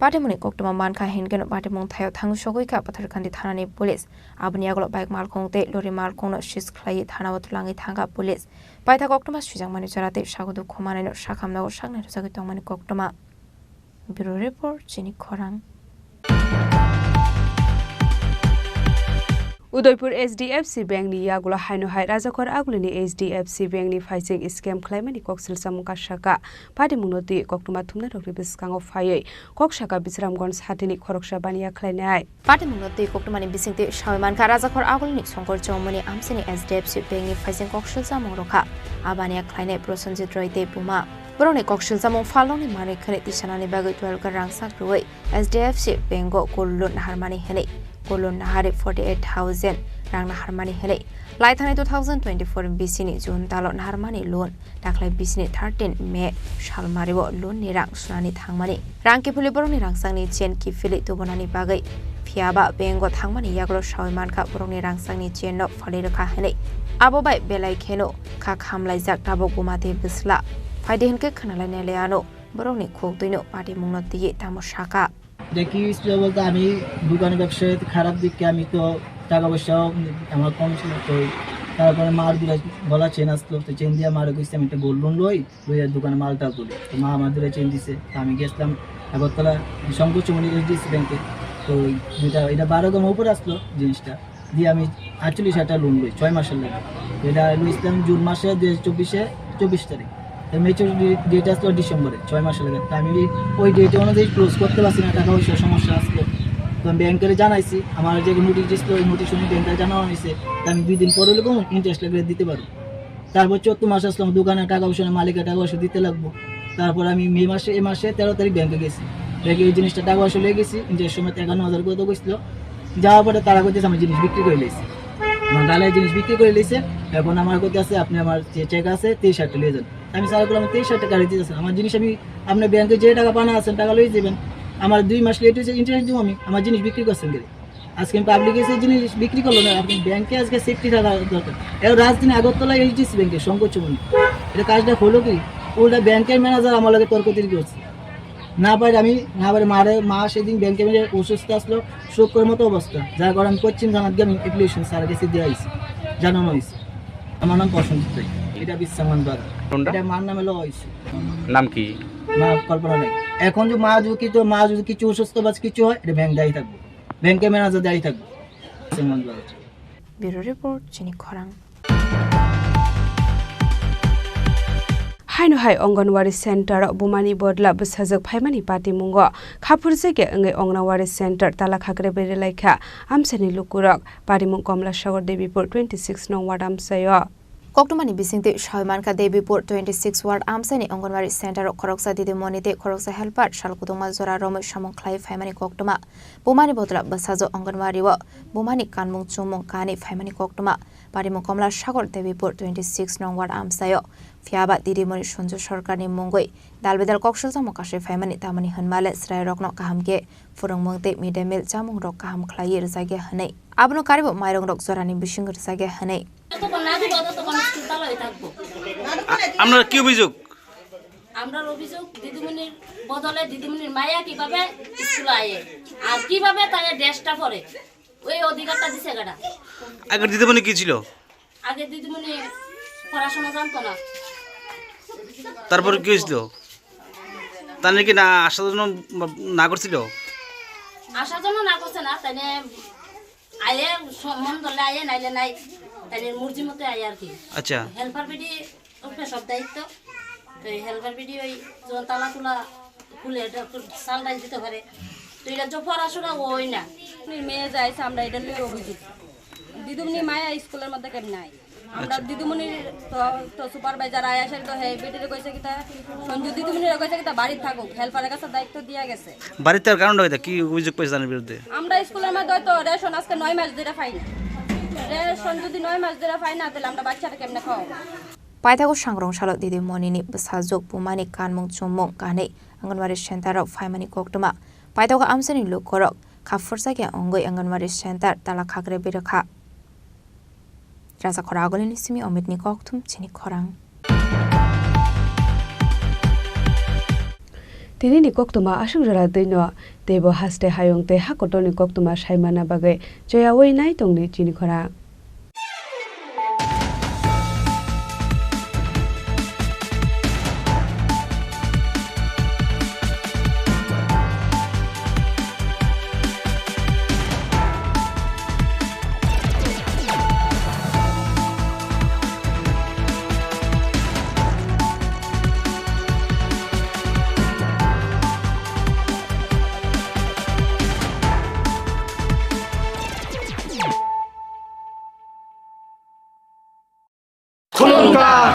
पाटेमुनि कोक्टुमा मानखा हिनगेनो पाटेमुं थायो थांगु सगैखा पाथरकान्दी थानानि पुलिस आबनि यागुला बाइक मालखोंते लोरि मालखोंनो सिज ख्लाइ थाना वतलाङि थांगा पुलिस पाइथा कोक्टुमा सुजांमानि जराते सागुदु खमानायनो साखामनागो सांनाय रजागै तंमानि कोक्टुमा ब्युरो रिपोर्ट चिनी खरां उदयपुर HDFC बैंक नि यागुला हाइनो हाइ राजाखर आगुलिनि HDFC बैंक नि फाइसिंग स्केम क्लाइमानि कक्सिल सामुका शाखा पाटी मुनोति कोक्टुमा थुमना रगरि बिसकांगो फायै कक शाखा बिसरामगन साथिनि खरकसा बानिया क्लाइनाय पाटी मुनोति कोक्टुमानि बिसिंति सावैमानका राजाखर आगुलिनि संकर चौमनि आमसिनि HDFC बैंक नि फाइसिंग कक्सिल सामुं रखा आबानिया क्लाइनाय प्रसनजित रयते बुमा बरौनि कक्सिल सामुं फालौनि माने खने तिसानानि बागै 12 का रां साख्रुयै HDFC बैंको गोल्लुन हारमानि हेनै गोल्लुन नाहारि 48,000 रां नाहारमानि हेनै लाइथानि 2024 बिसिनि जुन दालो नाहारमानि लोन दाख्लै बिसिनि 13 मे सालमारिबो लोननि रां सुनानि थांमानि रां किफुलि बरौनि रांसांनि चेन किफिलि तुबनानि बागै फियाबा बेंगो थांमानि याग्लो सावैमानका बरौनि रांसांनि चेननो फालिरखा हेनै आबोबाय बेलाइखेनो खा खामलाइजाक दाबो गुमाते बिस्ला फायदेहनके खोनालायनाय लेयानो बरौनि खोगदैनो पाटी मुंनो दिये तामो शाखा দেখি বলতে আমি দোকানের ব্যবসায় খারাপ দিকে আমি তো টাকা পয়সাও আমার কম ছিল তো তারপরে মার দুটো গলা চেন আসলো তো চেন দিয়ে মারে গেছি আমি একটা গোল্ড লোন লই দোকানে মালটা করি তো মা আমার দুটো চেন দিছে তো আমি গেছিলাম আগরতলা সংকোচমণি HDFC ব্যাংকে তো এটা 12 গ্রাম উপরে আসলো জিনিসটা দিয়ে আমি 48,000 লোন লই 6 মাসের লাগে এটা লইছিলাম জুন মাসে 2024 তারিখ মেচুরিটি ডেট আসলো ডিসেম্বরে 6 মাসের লাগে তো আমি ওই ডেট অনুযায়ী ক্লোজ করতে পারছি না টাকা পয়সার সমস্যা আসলো তো আমি ব্যাংকে জানাইছি আমার যে নোটিশ দিছিল ওই নোটিশ শুনে ব্যাংকে জানানো হয়েছে আমি 2 দিন পরে হলে ইন্টারেস্ট লাগলে দিতে পারবো তারপর 14 মাস আসলাম দোকানে টাকা পয়সা মালিকের টাকা পয়সা দিতে লাগবো তারপর আমি এই মাসে 13 তারিখ ব্যাংকে গেছি ব্যাংকে এই জিনিসটা টাকা পয়সা লেগে গেছি ইন্টারেস্ট সময় 51,000 করে তো গেছিল যাওয়ার পরে তারা করতেছে আমি জিনিস বিক্রি করে লেছি আমার গালায় জিনিস বিক্রি করে লেছে এখন আমার করতে আছে আপনি আমার যে চেক আছে 23,000 টাকা নিয়ে যান আমি সারা করলাম 23,000 টাকা রেখে দিয়েছেন আমার জিনিস আমি আপনার ব্যাংকে যে টাকা পানা আছেন টাকা লই যাবেন আমার 2 মাস লেট হয়েছে ইন্টারেস্ট দিব আমি আমার জিনিস বিক্রি করছেন গেলে আজকে পাবলিক এসে জিনিস বিক্রি করলো না আপনি ব্যাংকে আজকে সেফটি থাকা দরকার এর রাজধানী আগরতলা HDFC ব্যাংকে সংকোচমণি এটা কাজটা হলো কি ওটা ব্যাংকের ম্যানেজার আমার লাগে তর্কতর্কি করছে না পারে আমি না পারে মা সেদিন ব্যাংকে মেরে অসুস্থ আসলো শোকের মতো অবস্থা যার কারণে আমি পশ্চিম থানার গিয়ে আমি অ্যাপ্লিকেশন স্যার কাছে দিয়ে আইছি জানানো হয়েছে আমার নাম প্রসঞ্জিত রায় এটা বিশ্বামান বাদা এটা মার নামে লো হয়েছে নাম কি না কল্পনা নেই এখন যে মা যদি কিছু অসুস্থ বা কিছু হয় এটা ব্যাংক দায়ী থাকবে ব্যাংকে ম্যানেজার দায়ী থাকবে বিশ্বামান বাদা ব্যুরো রিপোর্ট চিনি খরাং हाइनो हाइ अंगनवाड़ी सेंटर बुमानी बदला बसाजक फाइमानी पार्टी मुंगो खापुर जेगे अंगे अंगनवाड़ी सेंटर ताला खागरे बेरे लाइखा आमसेनि लुकुरक पारिमुं कमला सागर देवीपुर 26 नং वार्ड आमसायो कोक्टुमानि बिसिंते सावैमानका देवीपुर 26 वार्ड आमसानि अंगनवाड़ी सेंटर खरकसा दिदे मनिते खरकसा हेल्पार सालकुदुमा जरा रमै सामं ख्लाइ फाइमानि कोक्टुमा बुमानि बदला बसाजो अंगनवाड़ी व बुमानि कानमुं चुमुं कानि फाइमानि कोक्टुमा पारिमुं कमला सागर देवीपुर 26 नং वार्ड आमसायो फियाबा दिदिमणि सन्जु सरकारनि मुंगै दालबेदाल कक्सल जामुकासे फाइमानि तामानि हनमाले स्राय रकनो काहामके फुरंमंते मिड डे मिल जामुं रक काहाम ख्लाइ रजागे हनै आबनो कारिबो माइरं रक जरानि बिसिं रजागे हनै আমরা কি অভিযোগ আমরা অভিযোগ দিদিমণির বদলে দিদিমণির মায়া কিভাবে স্কুলে আয়ে আর কিভাবে তার ড্রেসটা পরে ওই অধিকারটা দিছে গাড়া আগে দিদিমণি কি ছিল আগে দিদিমণি পড়াশোনা জানতো না তারপর কি হইছিল তার নাকি না আসার জন্য না করছিল? আসার জন্য না করছে না, তাই আয়ে মন ধরলে আয়ে, নাইলে নাই, তাই মর্জি মতো আয়ে আর কি। আচ্ছা, হেল্পার বিডি ওকে সব দায়িত্ব, তো হেল্পার বিডি ওই যখন তালা তুলা খুলে এটা চালটাই দিতে পারে, তো এটা যে পড়াশোনা ওই না মেয়ে যাইছে, আমরা এটা নিয়ে অভিযোগ দিদুমনি মায়া স্কুলের মধ্যে কেমন নাই, আমরা দিদুমনির তো সুপারভাইজার আয়াসে তো হে বেটিরে কইছে কিতা সঞ্জু দিদুমনির কইছে কিতা বাড়ি থাকুক, হেল্পারের কাছে দায়িত্ব দিয়া গেছে। বাড়িতে আর কারণটা হইতা কি অভিযোগ পাইছে তার বিরুদ্ধে? আমরা স্কুলের মধ্যে তো রেশন আজকে 9 মাস ধরে পাই না, রেশন যদি 9 মাস ধরে পাই না তাহলে আমরা বাচ্চারা কেমনে খাওয়াবো? পাইথাগো सांग्रं सालो दिदि मनिनि बसाजोग पुमानि कानमुं चुमुं गानै अंगनवाड़ी सेन्टाराव फाइमानि कोक्टमा पाइथागो आमसानि लुखरक खाफुरसाके अंगै अंगनवाड़ी सेन्टार ताला खाग्रे बेरखा राजा खरागलिनि सिमि अमितनि कोक्थुम चिनि खरां Tini koktuma asung jara dino tebo haste hayong te hakotoni koktuma saimana bagai joya wei nai tongni Chini Khorang.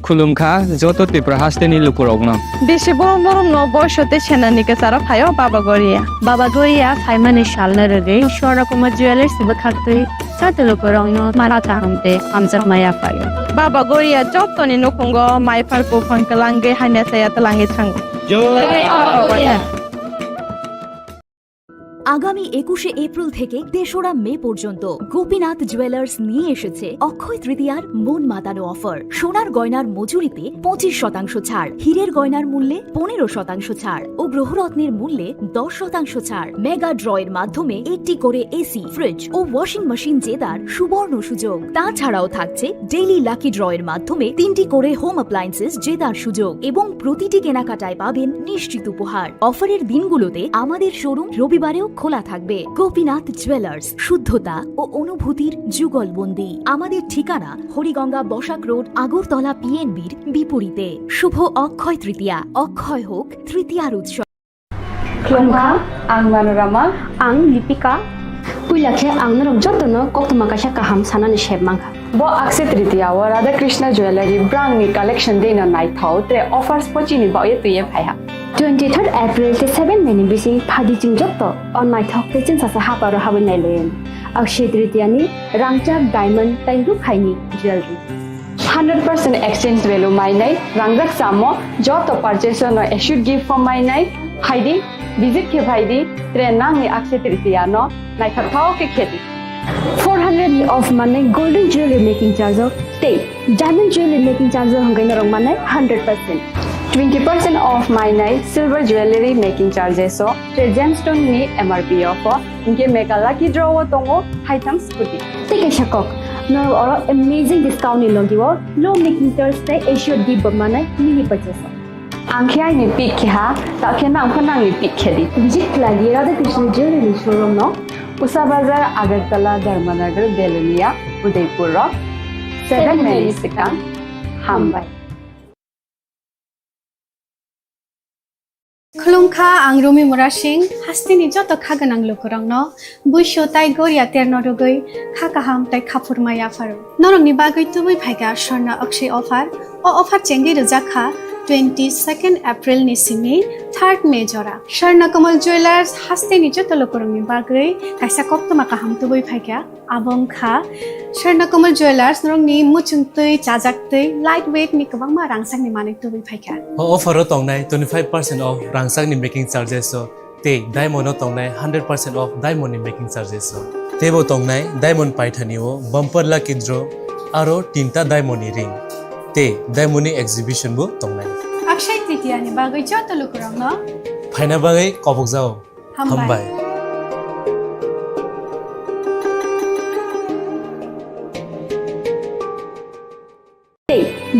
खुलुमखा जत त्रिपुरा हास्टेनि लुकुरगनो बेसे बरम बरम न बयसते सेनानिके सारा फायो बाबा गोरिया फाइमानि शालना रगे शोरा कुमार ज्वेलर्स बखाते साते लुकुरगनो माराता हमते हमजा माया फायो बाबा गोरिया जतनि नखंगो माइफारको फनकलांगे हाने साया तलांगे थांगो जय আগামী 21শে এপ্রিল থেকে 3রা মে পর্যন্ত গোপীনাথ জুয়েলার্স নিয়ে এসেছে অক্ষয় তৃতীয়ার মন মাতানো অফার। সোনার গয়নার মজুরিতে 25% ছাড়, হীরের গয়নার মূল্যে 15% ছাড় ও গ্রহরত্নের মূল্যে 10% ছাড়। মেগা ড্রয়ের মাধ্যমে একটি করে এসি, ফ্রিজ ও ওয়াশিং মেশিন জেতার সুবর্ণ সুযোগ। তাছাড়াও থাকছে ডেইলি লাকি ড্রয়ের মাধ্যমে 3টি করে হোম অ্যাপ্লায়েন্সেস জেতার সুযোগ এবং প্রতিটি কেনাকাটায় পাবেন নিশ্চিত উপহার। অফারের দিনগুলোতে আমাদের শোরুম রবিবারেও খোলা থাকবে। গোপীনাথ জুয়েলার্স, শুদ্ধতা ও অনুভূতির যুগলবন্দি। আমাদের ঠিকানা হরিগঙ্গা বসাক রোড, আগরতলা পিএনবির বিপরীতে। শুভ অক্ষয় তৃতীয়া, অক্ষয় হোক তৃতীয়ার উৎসব। Klungka, ang Manorama, ang Lipika, puilakhe ang narong jotono koktuma kasha kaham sanani shebmangka. bo Akshaya Tritiya wa Radha Krishna Jewelry brand ni collection dena night thau tre offers pochini ba ye tuye phaiha 23rd April te 7 meni bisi phadi jingjokto on night thok te chin sasa haparo hawen nailen. Akshaya Tritiya ni rangchak diamond tai ru khaini jewelry 100% exchange value mainai rangjak samo joto purchase no should give for mainai haidi visit ke bhaidi tre nang ni Akshaya Tritiya no night thau ke kheti 400 of money golden jewelry making charge of te diamond jewelry making charge hangai narong manai 100% 20% off mainai silver jewelry making charges so tre gemstone ni MRP offer inke mega lucky draw tongo haitham scooty take shakok no or amazing discount ni logiwo low making charge te assured give manai mini purchase angkhai ni pick kha ta khena angkhana ni pick khedi visit lagi Radha Krishna jewelry showroom no Usa Bazar, Agartala, Dharmanagar, Belunia, Udaipur Rock, 7 Menisika, Hambai. Klungka ang Rumi Murashing, hastini joto khaganang lukurang no, buisho tai goria terno rugoi, khakaham tai khapur maya faru. Norong ni bagoi tubui phaiga Sharna Akshay offer, o offer chengi rujakha 22nd April ni simi 3rd May jora. Sharna Kamal Jewelers hastini joto lukurang ni bagoi, kaisa koktoma kaham tubui phaiga, abong kha, Sharna Kamal Jewelers norong ni muchungtui, chajaktui, lightweight ni kabangma rangsang ni manik tubui phaiga. Offer tongnai 25% off rangsang ni making charges so te diamond tongnai 100% off diamond ni making charges so tebo tongnai diamond paithani o bumper lucky draw aro tinta diamond ni ring te diamond ni exhibition bu tongnai Akshaya Tritiya ni bagoi joto lukurang no phaina bagai kobok jao hambai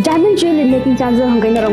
diamond jewelry making charge hangai narong